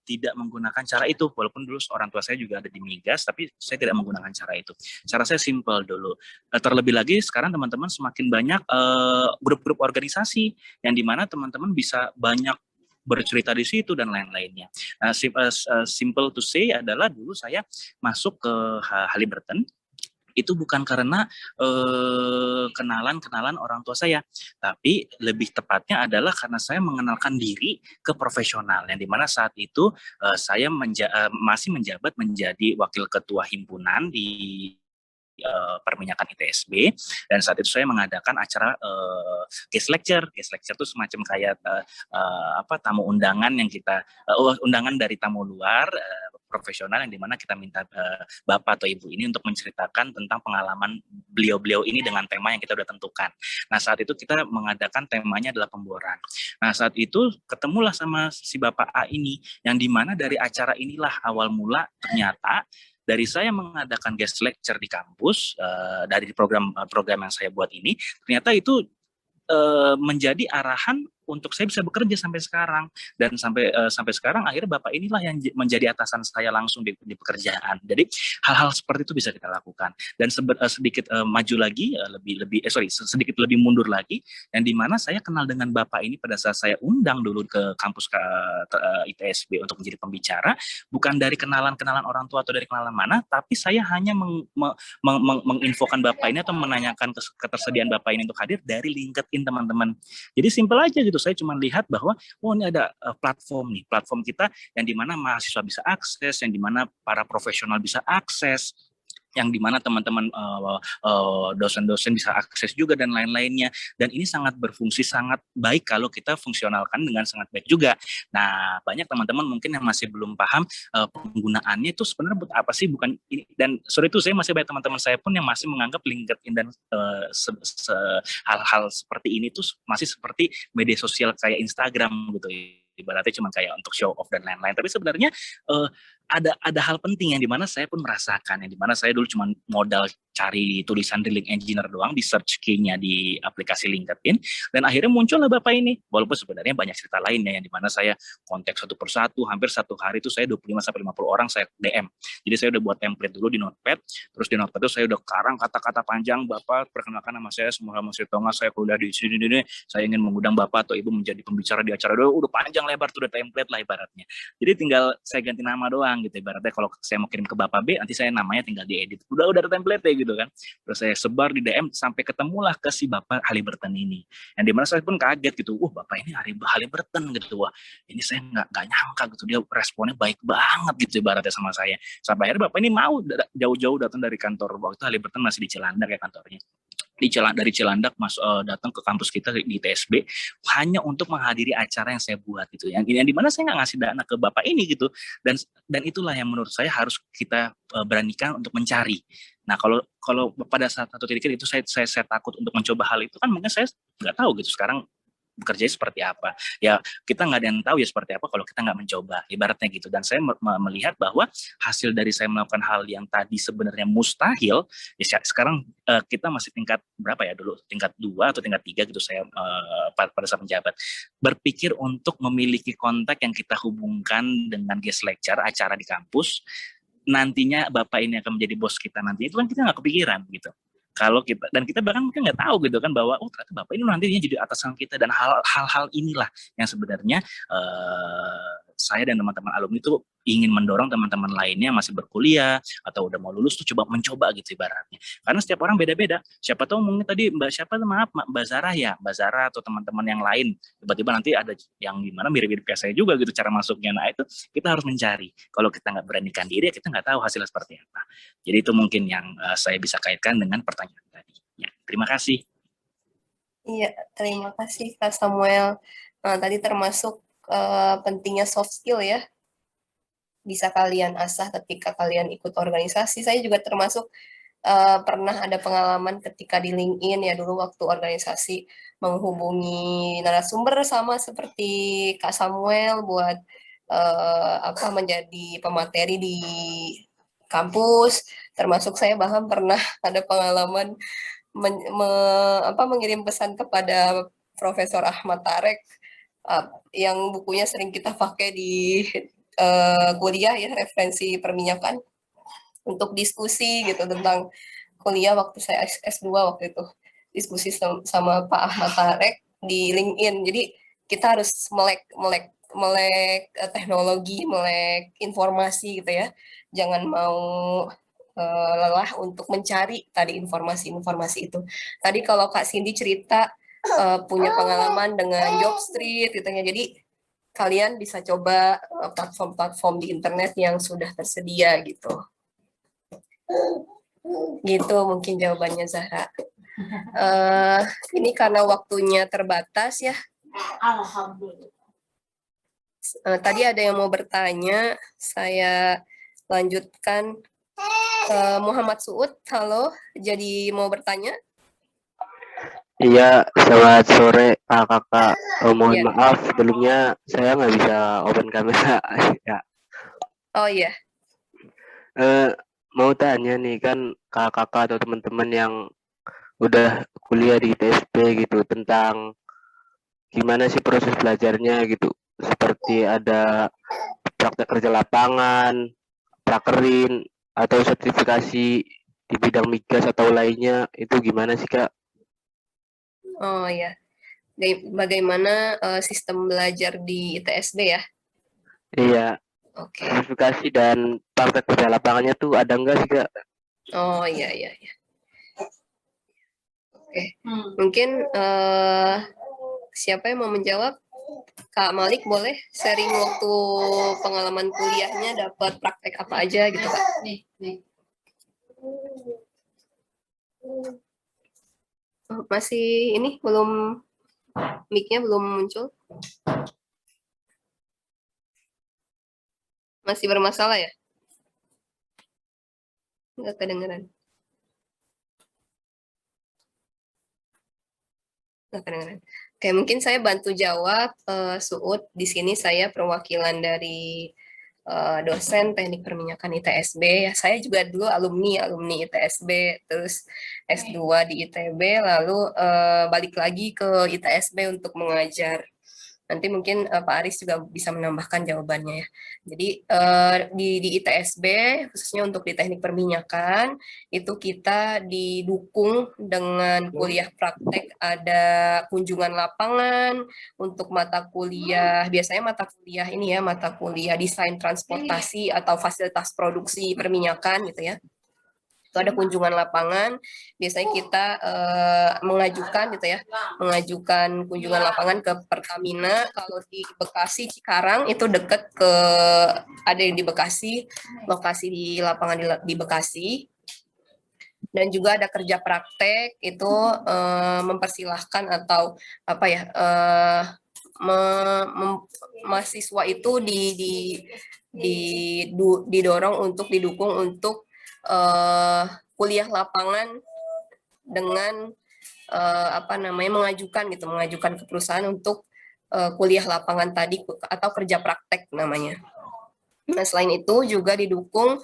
tidak menggunakan cara itu, walaupun dulu orang tua saya juga ada di migas, tapi saya tidak menggunakan cara itu. Cara saya simple dulu. Terlebih lagi sekarang teman-teman semakin banyak grup-grup organisasi yang dimana teman-teman bisa banyak bercerita di situ dan lain-lainnya. Simple to say adalah dulu saya masuk ke Halliburton itu bukan karena kenalan orang tua saya, tapi lebih tepatnya adalah karena saya mengenalkan diri ke profesional, yang dimana saat itu saya masih menjabat menjadi wakil ketua himpunan di perminyakan ITSB, dan saat itu saya mengadakan acara guest lecture itu semacam kayak tamu undangan yang kita undangan dari tamu luar profesional, yang dimana kita minta bapak atau ibu ini untuk menceritakan tentang pengalaman beliau-beliau ini dengan tema yang kita udah tentukan. Nah saat itu kita mengadakan temanya adalah pemboran. Nah saat itu ketemulah sama si bapak A ini, yang dimana dari acara inilah awal mula ternyata dari saya mengadakan guest lecture di kampus, dari program yang saya buat ini, ternyata itu menjadi arahan untuk saya bisa bekerja sampai sekarang, dan sampai sekarang akhirnya bapak inilah yang menjadi atasan saya langsung di pekerjaan. Jadi hal-hal seperti itu bisa kita lakukan. Dan sedikit maju lagi, sedikit lebih mundur lagi, yang dimana saya kenal dengan bapak ini pada saat saya undang dulu ke kampus ITSB untuk menjadi pembicara, bukan dari kenalan orang tua atau dari kenalan mana, tapi saya hanya menginfokan bapak ini atau menanyakan ketersediaan bapak ini untuk hadir dari LinkedIn teman-teman. Jadi simpel aja gitu. Saya cuma lihat bahwa ini ada platform kita yang dimana mahasiswa bisa akses, yang dimana para profesional bisa akses, yang dimana teman-teman dosen-dosen bisa akses juga dan lain-lainnya, dan ini sangat berfungsi sangat baik kalau kita fungsionalkan dengan sangat baik juga. Nah banyak teman-teman mungkin yang masih belum paham penggunaannya itu sebenarnya buat apa sih, bukan ini, dan sorry itu saya masih banyak teman-teman saya pun yang masih menganggap LinkedIn dan hal-hal seperti ini tuh masih seperti media sosial kayak Instagram gitu, ibaratnya cuma kayak untuk show off dan lain-lain. Tapi sebenarnya ada hal penting yang dimana saya pun merasakan, yang dimana saya dulu cuma modal cari tulisan di link engineer doang di search key-nya di aplikasi LinkedIn, dan akhirnya muncullah bapak ini. Walaupun sebenarnya banyak cerita lainnya yang dimana saya kontak satu persatu, hampir satu hari itu saya 25-50 orang saya DM. Jadi saya udah buat template dulu di Notepad, terus di Notepad itu saya udah karang kata-kata panjang, bapak perkenalkan nama saya Muhammad Sritonga, saya kuliah di sini, saya ingin mengundang bapak atau ibu menjadi pembicara di acara, udah panjang lebar tuh, udah template lah ibaratnya. Jadi tinggal saya ganti nama doang gitu ibaratnya. Kalau saya mau kirim ke bapak B, nanti saya namanya tinggal diedit, udah ada template ya gitu kan. Terus saya sebar di DM sampai ketemulah ke si bapak Halliburton ini, yang dimana saya pun kaget gitu, bapak ini Halliburton gitu, wah ini saya nggak nyangka gitu, dia responnya baik banget gitu ibaratnya sama saya. Sampai akhirnya bapak ini mau jauh-jauh datang dari kantor, waktu itu Halliburton masih di Cilandak ya kantornya, dari Cilandak datang ke kampus kita di ITSB hanya untuk menghadiri acara yang saya buat gitu, yang dimana saya nggak ngasih dana ke bapak ini gitu, dan itulah yang menurut saya harus kita beranikan untuk mencari. Nah kalau pada saat satu titik itu saya takut untuk mencoba hal itu, kan mungkin saya nggak tahu gitu sekarang bekerja seperti apa. Ya kita nggak ada yang tahu ya seperti apa kalau kita nggak mencoba, ibaratnya gitu. Dan saya melihat bahwa hasil dari saya melakukan hal yang tadi sebenarnya mustahil, ya sekarang kita masih tingkat berapa ya dulu, tingkat 2 atau tingkat 3 gitu saya pada saat menjabat, berpikir untuk memiliki kontak yang kita hubungkan dengan guest lecture acara di kampus, nantinya bapak ini akan menjadi bos kita nanti, itu kan kita nggak kepikiran gitu. Kalau kita bahkan mungkin nggak tahu gitu kan bahwa ternyata bapak ini nantinya jadi atasan kita, dan hal-hal inilah yang sebenarnya saya dan teman-teman alumni itu ingin mendorong teman-teman lainnya masih berkuliah atau udah mau lulus tuh mencoba gitu ibaratnya, karena setiap orang beda-beda. Siapa tahu mungkin tadi Mbak Mbak Zara atau teman-teman yang lain tiba-tiba nanti ada yang gimana mirip-mirip kayak saya juga gitu cara masuknya. Nah itu kita harus mencari. Kalau kita nggak beranikan diri, kita nggak tahu hasilnya seperti apa. Jadi itu mungkin yang saya bisa kaitkan dengan pertanyaan tadi. Ya, terima kasih. Iya, terima kasih Kak Samuel. Nah, tadi termasuk pentingnya soft skill ya, bisa kalian asah ketika kalian ikut organisasi. Saya juga termasuk pernah ada pengalaman ketika di LinkedIn ya, dulu waktu organisasi menghubungi narasumber sama seperti Kak Samuel buat menjadi pemateri di kampus. Termasuk saya bahkan pernah ada pengalaman mengirim pesan kepada Profesor Ahmad Tarek yang bukunya sering kita pakai di kuliah ya, referensi perminyakan, untuk diskusi gitu tentang kuliah waktu saya S2 waktu itu, diskusi sama Pak Ahmad Tarek di LinkedIn. Jadi kita harus melek teknologi, melek informasi gitu ya, jangan mau lelah untuk mencari tadi informasi-informasi itu. Tadi kalau Kak Cindy cerita punya pengalaman dengan Jobstreet gitu ya. Jadi kalian bisa coba platform-platform di internet yang sudah tersedia gitu. Gitu mungkin jawabannya Zahra. Ini karena waktunya terbatas ya. Alhamdulillah. Tadi ada yang mau bertanya, saya lanjutkan ke Muhammad Suud. Halo, jadi mau bertanya? Iya, selamat sore kakak. Mohon Iya. maaf sebelumnya saya nggak bisa open kamera. Ya. Oh iya. Mau tanya nih kan kakak atau teman-teman yang udah kuliah di ITSB gitu tentang gimana sih proses belajarnya gitu. Seperti ada praktek kerja lapangan, prakerin, atau sertifikasi di bidang migas atau lainnya, itu gimana sih Kak? Oh ya. Bagaimana sistem belajar di ITSB ya? Iya. Oke. Sertifikasi dan praktek kerja lapangannya tuh ada nggak sih Kak? Oh iya iya. Oke. Mungkin siapa yang mau menjawab? Kak Malik boleh sharing waktu pengalaman kuliahnya dapat praktek apa aja gitu Kak? Masih ini belum mic-nya belum muncul? Masih bermasalah ya? Nggak kedengeran. Nggak kedengeran. Oke, mungkin saya bantu jawab, Suud. Di sini saya perwakilan dari dosen teknik perminyakan ITSB. Ya, saya juga dulu alumni ITSB, terus S2 di ITB, lalu balik lagi ke ITSB untuk mengajar. Nanti mungkin Pak Aris juga bisa menambahkan jawabannya ya. Jadi di ITSB, khususnya untuk di teknik perminyakan, itu kita didukung dengan kuliah praktek, ada kunjungan lapangan, untuk mata kuliah, biasanya mata kuliah ini ya, mata kuliah desain transportasi atau fasilitas produksi perminyakan gitu ya. Itu ada kunjungan lapangan, biasanya kita mengajukan gitu ya, mengajukan kunjungan lapangan ke Pertamina. Kalau di Bekasi Cikarang itu dekat ke, ada yang di Bekasi, lokasi di lapangan di Bekasi. Dan juga ada kerja praktek itu mempersilahkan atau apa ya, mahasiswa itu didorong untuk didukung untuk kuliah lapangan dengan mengajukan ke perusahaan untuk kuliah lapangan tadi atau kerja praktek namanya. Nah, selain itu juga didukung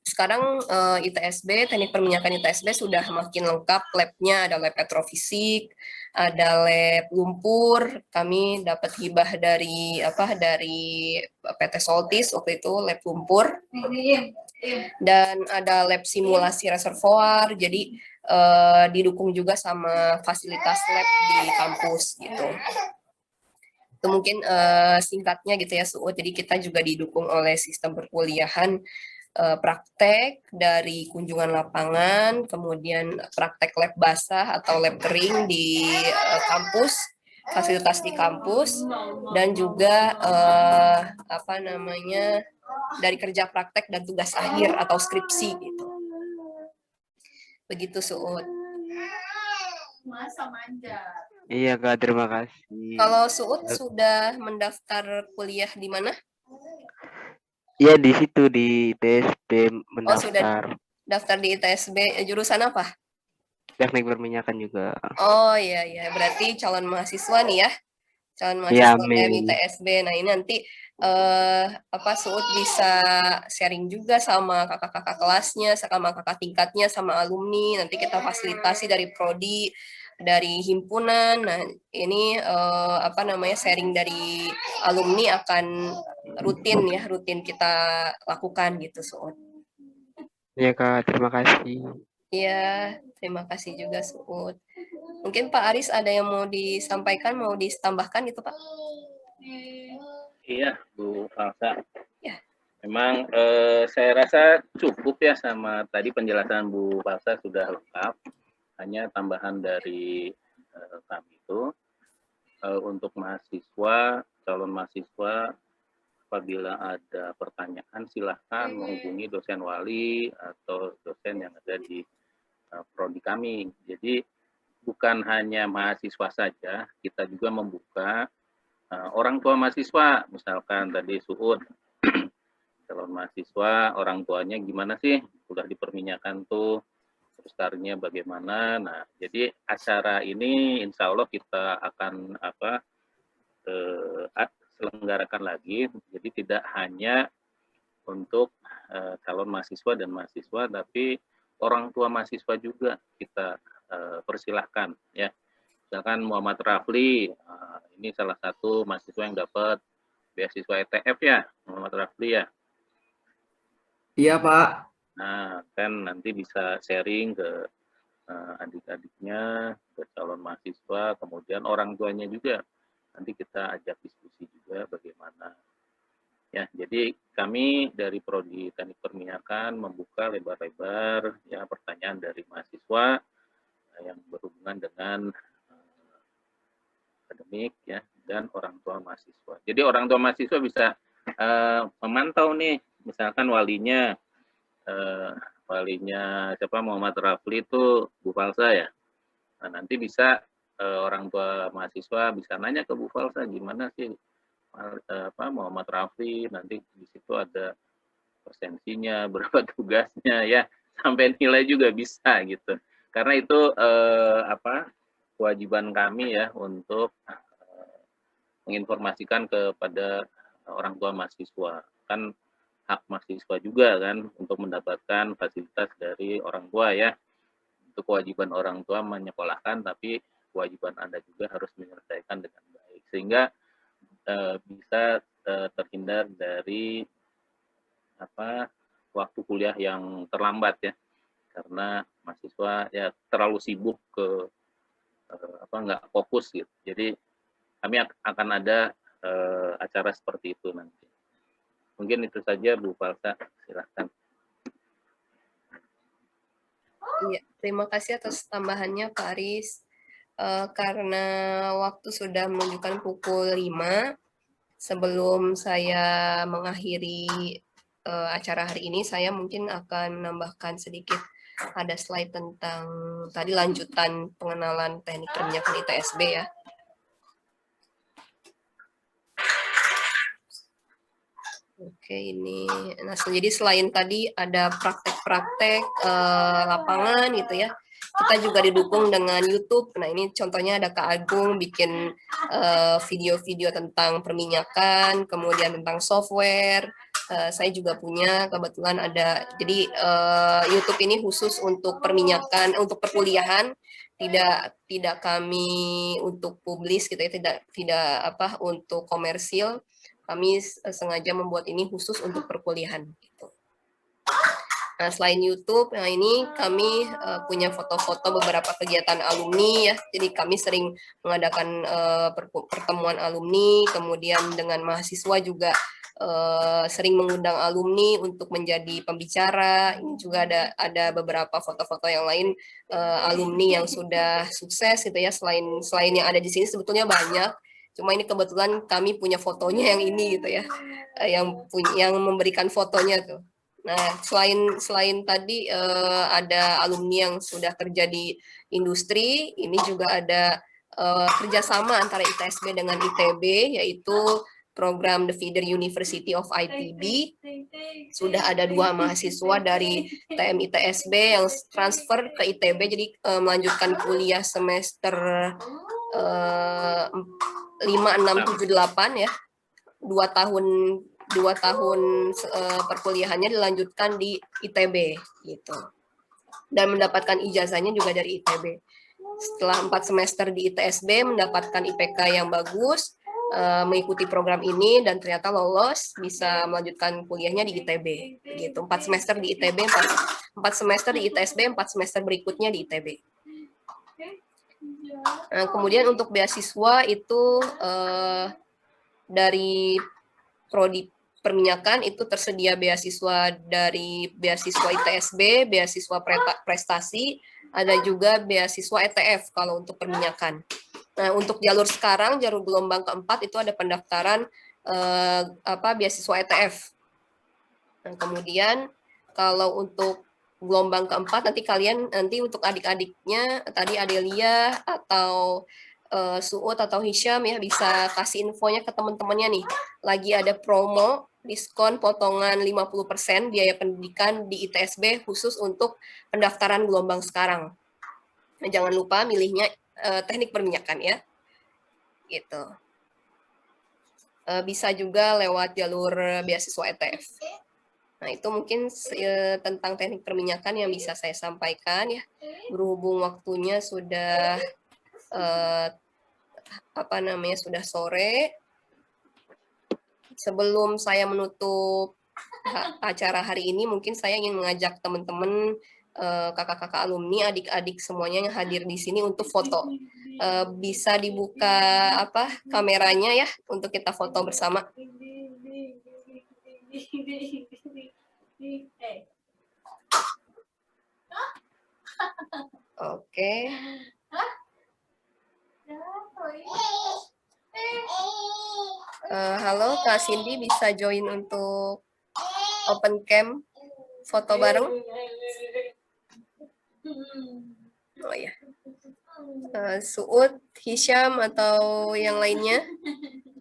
sekarang ITSB, teknik perminyakan ITSB sudah makin lengkap labnya, ada lab petrofisik, ada lab lumpur. Kami dapat hibah dari PT Soltis waktu itu lab lumpur. Dan ada lab simulasi reservoir, jadi didukung juga sama fasilitas lab di kampus gitu. Itu mungkin singkatnya gitu ya, Suud. Jadi kita juga didukung oleh sistem perkuliahan praktek dari kunjungan lapangan, kemudian praktek lab basah atau lab kering di kampus, fasilitas di kampus, dan juga dari kerja praktek dan tugas akhir atau skripsi gitu. Begitu Suud. Masa manja. Iya Kak, terima kasih. Kalau Suud sudah mendaftar kuliah di mana? Iya di situ di ITSB mendaftar. Oh sudah daftar di ITSB, jurusan apa? Teknik perminyakan juga. Oh iya berarti calon mahasiswa nih ya, calon mahasiswa dari ITSB. Nah ini nanti Suud bisa sharing juga sama kakak-kakak kelasnya, sama kakak tingkatnya, sama alumni. Nanti kita fasilitasi dari prodi, dari himpunan. Nah ini sharing dari alumni akan rutin kita lakukan gitu Suud. Iya Kak, terima kasih. Iya, terima kasih juga Suud. Mungkin Pak Aris ada yang mau disampaikan, mau ditambahkan gitu Pak? Iya, Bu Alsa. Ya. Memang saya rasa cukup ya sama tadi penjelasan Bu Falsa sudah lengkap. Hanya tambahan dari kami itu untuk mahasiswa, calon mahasiswa, apabila ada pertanyaan silahkan menghubungi dosen wali atau dosen yang ada di prodi kami. Jadi bukan hanya mahasiswa saja, kita juga membuka orang tua mahasiswa, misalkan tadi Suud, calon mahasiswa, orang tuanya gimana sih, sudah diperminyakan tuh, terus karirnya bagaimana. Nah, jadi acara ini insya Allah kita akan selenggarakan lagi, jadi tidak hanya untuk calon mahasiswa dan mahasiswa, tapi orang tua mahasiswa juga kita persilahkan ya. Misalkan Muhammad Rafli, ini salah satu mahasiswa yang dapat beasiswa ETF ya, Muhammad Rafli ya. Iya Pak. Nah, kan nanti bisa sharing ke adik-adiknya, ke calon mahasiswa, kemudian orang tuanya juga. Nanti kita ajak diskusi juga bagaimana. Ya, jadi kami dari Prodi Teknik Perminyakan membuka lebar-lebar ya pertanyaan dari mahasiswa yang berhubungan dengan akademik ya dan orang tua mahasiswa. Jadi orang tua mahasiswa bisa memantau nih, misalkan walinya siapa Muhammad Rafli itu Bu Falsa ya. Nah, nanti bisa orang tua mahasiswa bisa nanya ke Bu Falsa gimana sih Muhammad Rafli, nanti di situ ada persensinya, berapa tugasnya ya, sampai nilai juga bisa gitu. Karena itu kewajiban kami ya untuk menginformasikan kepada orang tua mahasiswa. Kan hak mahasiswa juga kan untuk mendapatkan fasilitas dari orang tua ya. Itu kewajiban orang tua menyekolahkan, tapi kewajiban Anda juga harus menyelesaikan dengan baik. Sehingga bisa terhindar dari waktu kuliah yang terlambat ya. Karena mahasiswa ya terlalu sibuk ke nggak fokus gitu. Jadi kami akan ada acara seperti itu nanti. Mungkin itu saja Bu Falsa, silahkan. Iya, terima kasih atas tambahannya Pak Aris. Karena waktu sudah menunjukkan pukul 5, sebelum saya mengakhiri acara hari ini, saya mungkin akan menambahkan sedikit, ada slide tentang tadi lanjutan pengenalan teknik perminyakan ITSB ya. Oke, ini nah jadi selain tadi ada praktek-praktek lapangan gitu ya, kita juga didukung dengan YouTube. Nah ini contohnya ada Kak Agung bikin video-video tentang perminyakan, kemudian tentang software. Saya juga punya kebetulan ada, jadi YouTube ini khusus untuk perminyakan, untuk perkuliahan, tidak kami untuk publis gitu ya, tidak untuk komersil. Kami sengaja membuat ini khusus untuk perkuliahan. Gitu. Nah, selain YouTube, nah ini kami punya foto-foto beberapa kegiatan alumni ya. Jadi kami sering mengadakan pertemuan alumni, kemudian dengan mahasiswa juga sering mengundang alumni untuk menjadi pembicara. Ini juga ada beberapa foto-foto yang lain alumni yang sudah sukses gitu ya. Selain yang ada di sini sebetulnya banyak. Cuma ini kebetulan kami punya fotonya yang ini gitu ya, yang memberikan fotonya tuh. Nah, selain tadi ada alumni yang sudah kerja di industri, ini juga ada kerjasama antara ITSB dengan ITB, yaitu program The Feeder University of ITB. Sudah ada 2 mahasiswa dari TM ITSB yang transfer ke ITB, jadi melanjutkan kuliah semester 5, 6, 7, 8 ya. 2 tahun perkuliahannya dilanjutkan di ITB gitu. Dan mendapatkan ijazahnya juga dari ITB. Setelah 4 semester di ITSB mendapatkan IPK yang bagus, mengikuti program ini dan ternyata lolos, bisa melanjutkan kuliahnya di ITB gitu. 4 semester di ITB, 4 semester di ITSB, 4 semester berikutnya di ITB. Nah, kemudian untuk beasiswa itu dari prodi perminyakan itu tersedia beasiswa dari beasiswa ITSB, beasiswa prestasi, ada juga beasiswa ETF kalau untuk perminyakan. Nah, untuk jalur sekarang, jalur gelombang keempat itu ada pendaftaran beasiswa ETF. Nah, kemudian kalau untuk gelombang keempat nanti untuk adik-adiknya tadi Adelia atau Suud atau Hisham ya bisa kasih infonya ke teman-temannya nih. Lagi ada promo diskon potongan 50% biaya pendidikan di ITSB khusus untuk pendaftaran gelombang sekarang. Nah, jangan lupa milihnya teknik perminyakan ya. Gitu. Bisa juga lewat jalur beasiswa ETF. Nah, itu mungkin tentang teknik perminyakan yang bisa saya sampaikan ya. Berhubung waktunya sudah sudah sore. Sebelum saya menutup acara hari ini, mungkin saya ingin mengajak teman-teman kakak-kakak alumni, adik-adik semuanya yang hadir di sini untuk foto. Bisa dibuka kameranya ya untuk kita foto bersama. Oke. Halo Kak Cindy, bisa join untuk open cam foto bareng? Oh ya. Suud, Hisham atau yang lainnya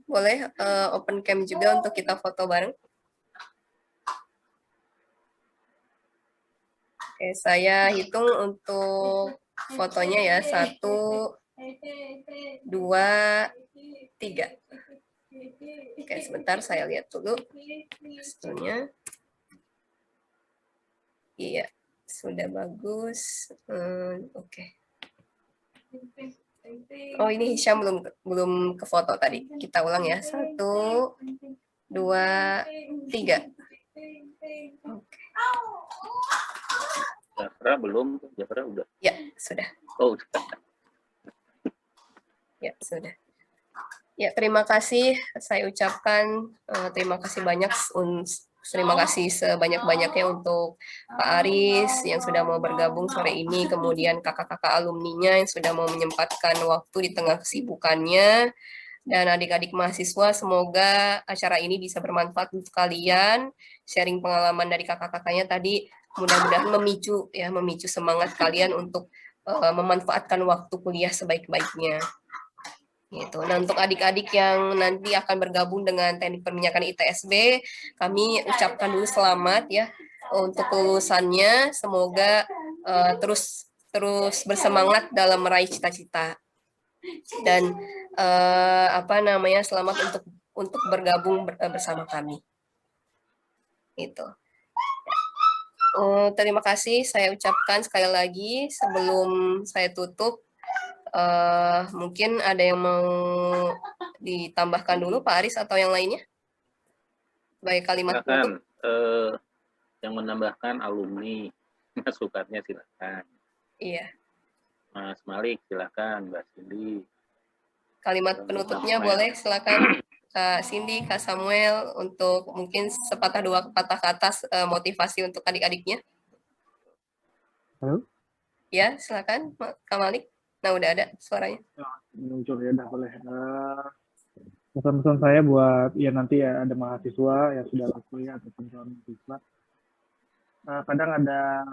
boleh open cam juga untuk kita foto bareng. Oke, saya hitung untuk fotonya ya. 1, 2, 3. Oke, sebentar saya lihat dulu hasilnya. Iya, sudah bagus. Oke. Oh, ini Hisham belum ke foto tadi. Kita ulang ya. 1, 2, 3. Oke. Jafra belum, Jafra udah. Ya, sudah. Oh, sudah. Ya, sudah. Ya, terima kasih. Saya ucapkan terima kasih banyak. Terima kasih sebanyak-banyaknya untuk Pak Aris yang sudah mau bergabung sore ini, kemudian kakak-kakak alumninya yang sudah mau menyempatkan waktu di tengah kesibukannya, dan adik-adik mahasiswa, semoga acara ini bisa bermanfaat untuk kalian. Sharing pengalaman dari kakak-kakaknya tadi mudah-mudahan memicu semangat kalian untuk memanfaatkan waktu kuliah sebaik-baiknya. Gitu. Nah, untuk adik-adik yang nanti akan bergabung dengan teknik perminyakan ITSB, kami ucapkan dulu selamat ya untuk kelulusannya. Semoga terus bersemangat dalam meraih cita-cita. Dan selamat untuk bergabung bersama kami. Itu. Terima kasih saya ucapkan sekali lagi sebelum saya tutup. Mungkin ada yang mau ditambahkan dulu Pak Aris atau yang lainnya? Sebagai kalimat silakan, yang menambahkan alumni, masukannya silakan. Iya. Mas Malik silakan, Mbak Cindy. Kalimat penutupnya boleh silakan Kak Cindy, Kak Samuel untuk mungkin sepatah dua patah kata motivasi untuk adik-adiknya. Halo? Ya, silakan Kak Malik. Nah, udah ada suaranya. Muncul ya, udah boleh. Pesan-pesan saya buat nanti ya ada mahasiswa yang sudah kuliah ataupun calon mahasiswa. Kadang ada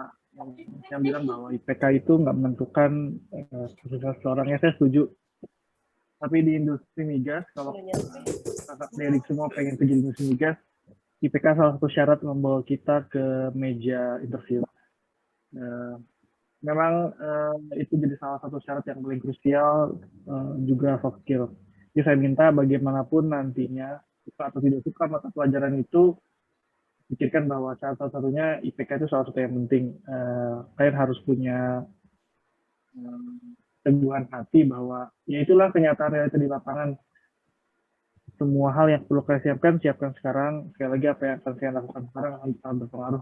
yang bilang bahwa IPK itu nggak menentukan sukses seorang. Saya setuju. Tapi di industri migas, kalau kakak Derik semua pengen kerja di industri migas, IPK salah satu syarat membawa kita ke meja interview. Memang itu jadi salah satu syarat yang paling krusial, juga soft skill. Jadi saya minta bagaimanapun nantinya, suka atau tidak suka mata pelajaran itu, pikirkan bahwa salah satunya IPK itu salah satu yang penting. Kalian harus punya teguhan hati bahwa ya itulah kenyataan realita di lapangan. Semua hal yang perlu kalian siapkan sekarang. Sekali lagi apa yang akan kalian lakukan sekarang akan sangat berpengaruh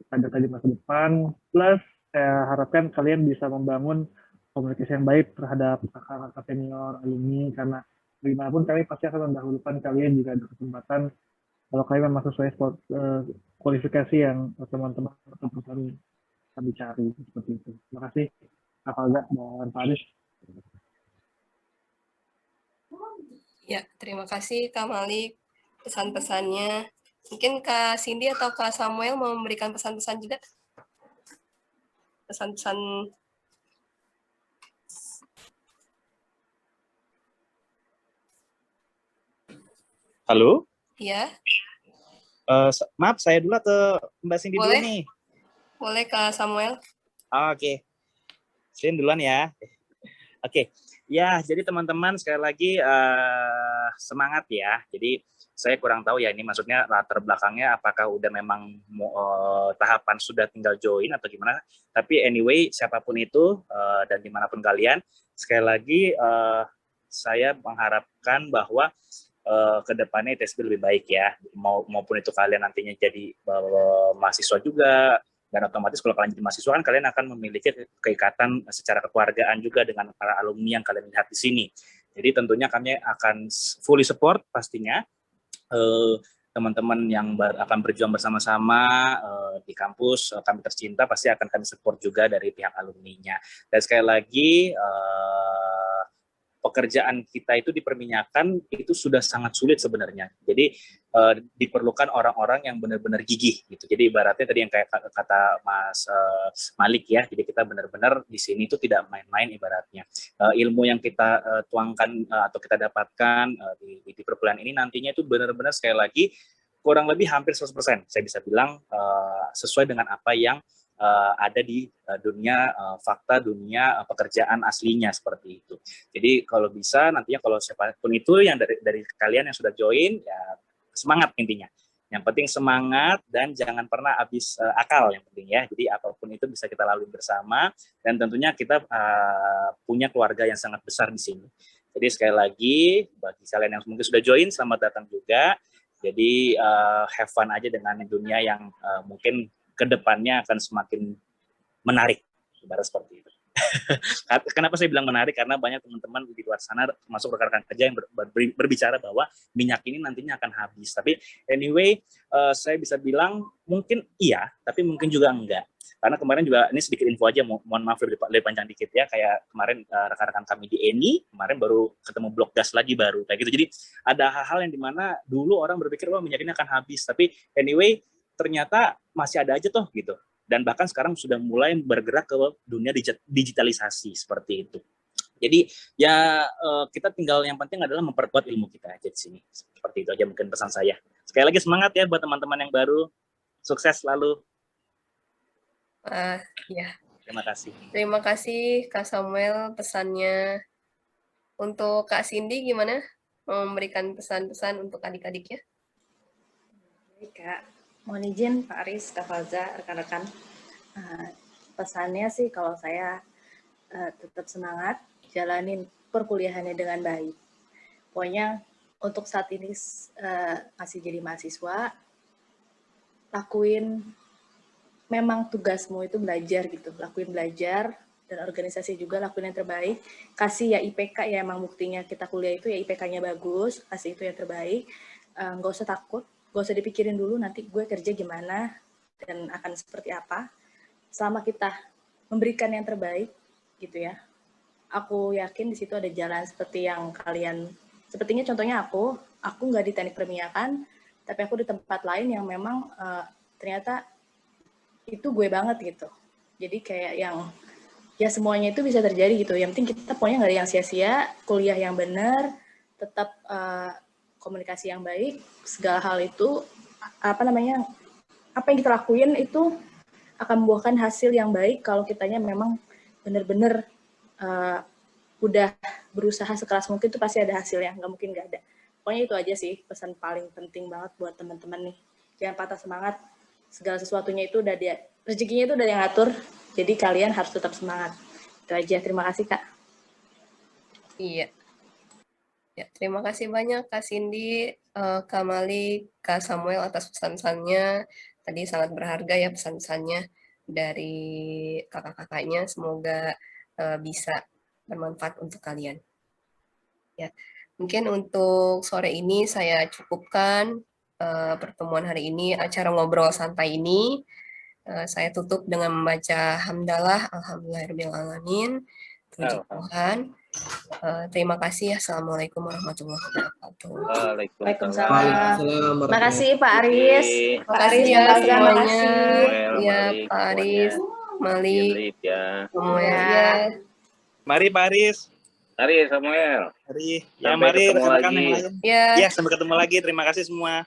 pada tadi masa depan. Plus saya harapkan kalian bisa membangun komunikasi yang baik terhadap kakak-kakak senior, alumni, karena bagaimanapun kami pasti akan mendahulukan kalian jika ada kesempatan kalau kalian memang sesuai kualifikasi yang teman-teman atau perusahaan kami cari seperti itu. Terima kasih Kak Falza dan Pak Aris. Ya, terima kasih Kak Malik pesan-pesannya. Mungkin Kak Cindy atau Kak Samuel mau memberikan pesan-pesan juga? Pesan-pesan. Halo? Ya. Maaf, saya dulu atau Mbak Cindy dulu nih? Boleh Kak Samuel. Oke. Cindy duluan ya. Oke. Ya, jadi teman-teman sekali lagi semangat ya. Jadi saya kurang tahu ya ini maksudnya latar belakangnya apakah udah memang tahapan sudah tinggal join atau gimana. Tapi anyway, siapapun itu dan dimanapun kalian, sekali lagi saya mengharapkan bahwa ke depannya ITSB lebih baik ya, maupun itu kalian nantinya jadi mahasiswa juga, dan otomatis kalau kalian jadi mahasiswa kan kalian akan memiliki keikatan secara kekeluargaan juga dengan para alumni yang kalian lihat di sini. Jadi tentunya kami akan fully support pastinya teman-teman yang akan berjuang bersama-sama di kampus kami tercinta, pasti akan kami support juga dari pihak alumninya. Dan sekali lagi pekerjaan kita itu di perminyakan itu sudah sangat sulit sebenarnya. Jadi diperlukan orang-orang yang benar-benar gigih gitu. Jadi ibaratnya tadi yang kayak kata Mas Malik ya. Jadi kita benar-benar di sini itu tidak main-main ibaratnya. Ilmu yang kita tuangkan atau kita dapatkan di perkuliahan ini nantinya itu benar-benar sekali lagi kurang lebih hampir 100%. Saya bisa bilang sesuai dengan apa yang ada di dunia fakta, dunia pekerjaan aslinya seperti itu. Jadi kalau bisa nantinya kalau siapapun itu yang dari kalian yang sudah join ya semangat intinya. Yang penting semangat dan jangan pernah habis akal yang penting ya. Jadi apapun itu bisa kita lalui bersama dan tentunya kita punya keluarga yang sangat besar di sini. Jadi sekali lagi bagi kalian yang mungkin sudah join selamat datang juga. Jadi have fun aja dengan dunia yang mungkin kedepannya akan semakin menarik, ibarat seperti itu. Kenapa saya bilang menarik? Karena banyak teman-teman di luar sana, termasuk rekan-rekan kerja yang berbicara bahwa minyak ini nantinya akan habis. Tapi anyway, saya bisa bilang mungkin iya, tapi mungkin juga enggak. Karena kemarin juga, ini sedikit info aja, mohon maaf lebih panjang dikit ya, kayak kemarin rekan-rekan kami di ENI, kemarin baru ketemu blok gas lagi baru, kayak gitu. Jadi ada hal-hal yang dimana dulu orang berpikir, wah minyak ini akan habis. Tapi anyway, ternyata masih ada aja toh gitu. Dan bahkan sekarang sudah mulai bergerak ke dunia digitalisasi seperti itu. Jadi ya kita tinggal yang penting adalah memperkuat ilmu kita aja di sini. Seperti itu aja mungkin pesan saya. Sekali lagi semangat ya buat teman-teman yang baru. Sukses selalu. Ya. Terima kasih. Terima kasih Kak Samuel pesannya. Untuk Kak Cindy gimana? Mau memberikan pesan-pesan untuk adik-adiknya? Baik Kak. Mohon izin Pak Aris, Kak Falza, rekan-rekan. Pesannya sih kalau saya tetap semangat, jalanin perkuliahannya dengan baik. Pokoknya untuk saat ini masih jadi mahasiswa, lakuin memang tugasmu itu belajar gitu, lakuin belajar, dan organisasi juga lakuin yang terbaik. Kasih ya IPK ya emang buktinya kita kuliah itu ya IPK-nya bagus, kasih itu yang terbaik. Nggak usah takut. Gak usah dipikirin dulu nanti gue kerja gimana dan akan seperti apa. Selama kita memberikan yang terbaik gitu ya. Aku yakin di situ ada jalan seperti yang kalian, sepertinya contohnya aku nggak di teknik perminyakan, tapi aku di tempat lain yang memang ternyata itu gue banget gitu. Jadi kayak yang ya semuanya itu bisa terjadi gitu. Yang penting kita pokoknya nggak ada yang sia-sia, kuliah yang benar, tetap komunikasi yang baik, segala hal itu apa yang kita lakuin itu akan membuahkan hasil yang baik kalau kitanya memang benar-benar udah berusaha sekeras mungkin itu pasti ada hasilnya, nggak mungkin nggak ada. Pokoknya itu aja sih pesan paling penting banget buat teman-teman nih. Jangan patah semangat, segala sesuatunya itu udah rezekinya itu udah yang ngatur, jadi kalian harus tetap semangat. Itu aja, terima kasih Kak. Iya. Ya, terima kasih banyak Kak Cindy, Kak Malik, Kak Samuel atas pesan-pesannya. Tadi sangat berharga ya pesan-pesannya dari kakak-kakaknya. Semoga bisa bermanfaat untuk kalian. Ya. Mungkin untuk sore ini saya cukupkan pertemuan hari ini, acara ngobrol santai ini. Saya tutup dengan membaca hamdalah, alhamdulillahirrahmanirrahim. Puji Tuhan. Terima kasih. Assalamualaikum warahmatullahi wabarakatuh. Waalaikumsalam. Terima kasih Pak Aris. Terima kasih ya semuanya. Ya Pak Aris, Malik, Samuel, ya. Mari Pak Aris. Mari Samuel. Mari. Ya mari rekan-rekan lagi. yang lain. Ya. Ya, sampai ketemu lagi. Terima kasih semua.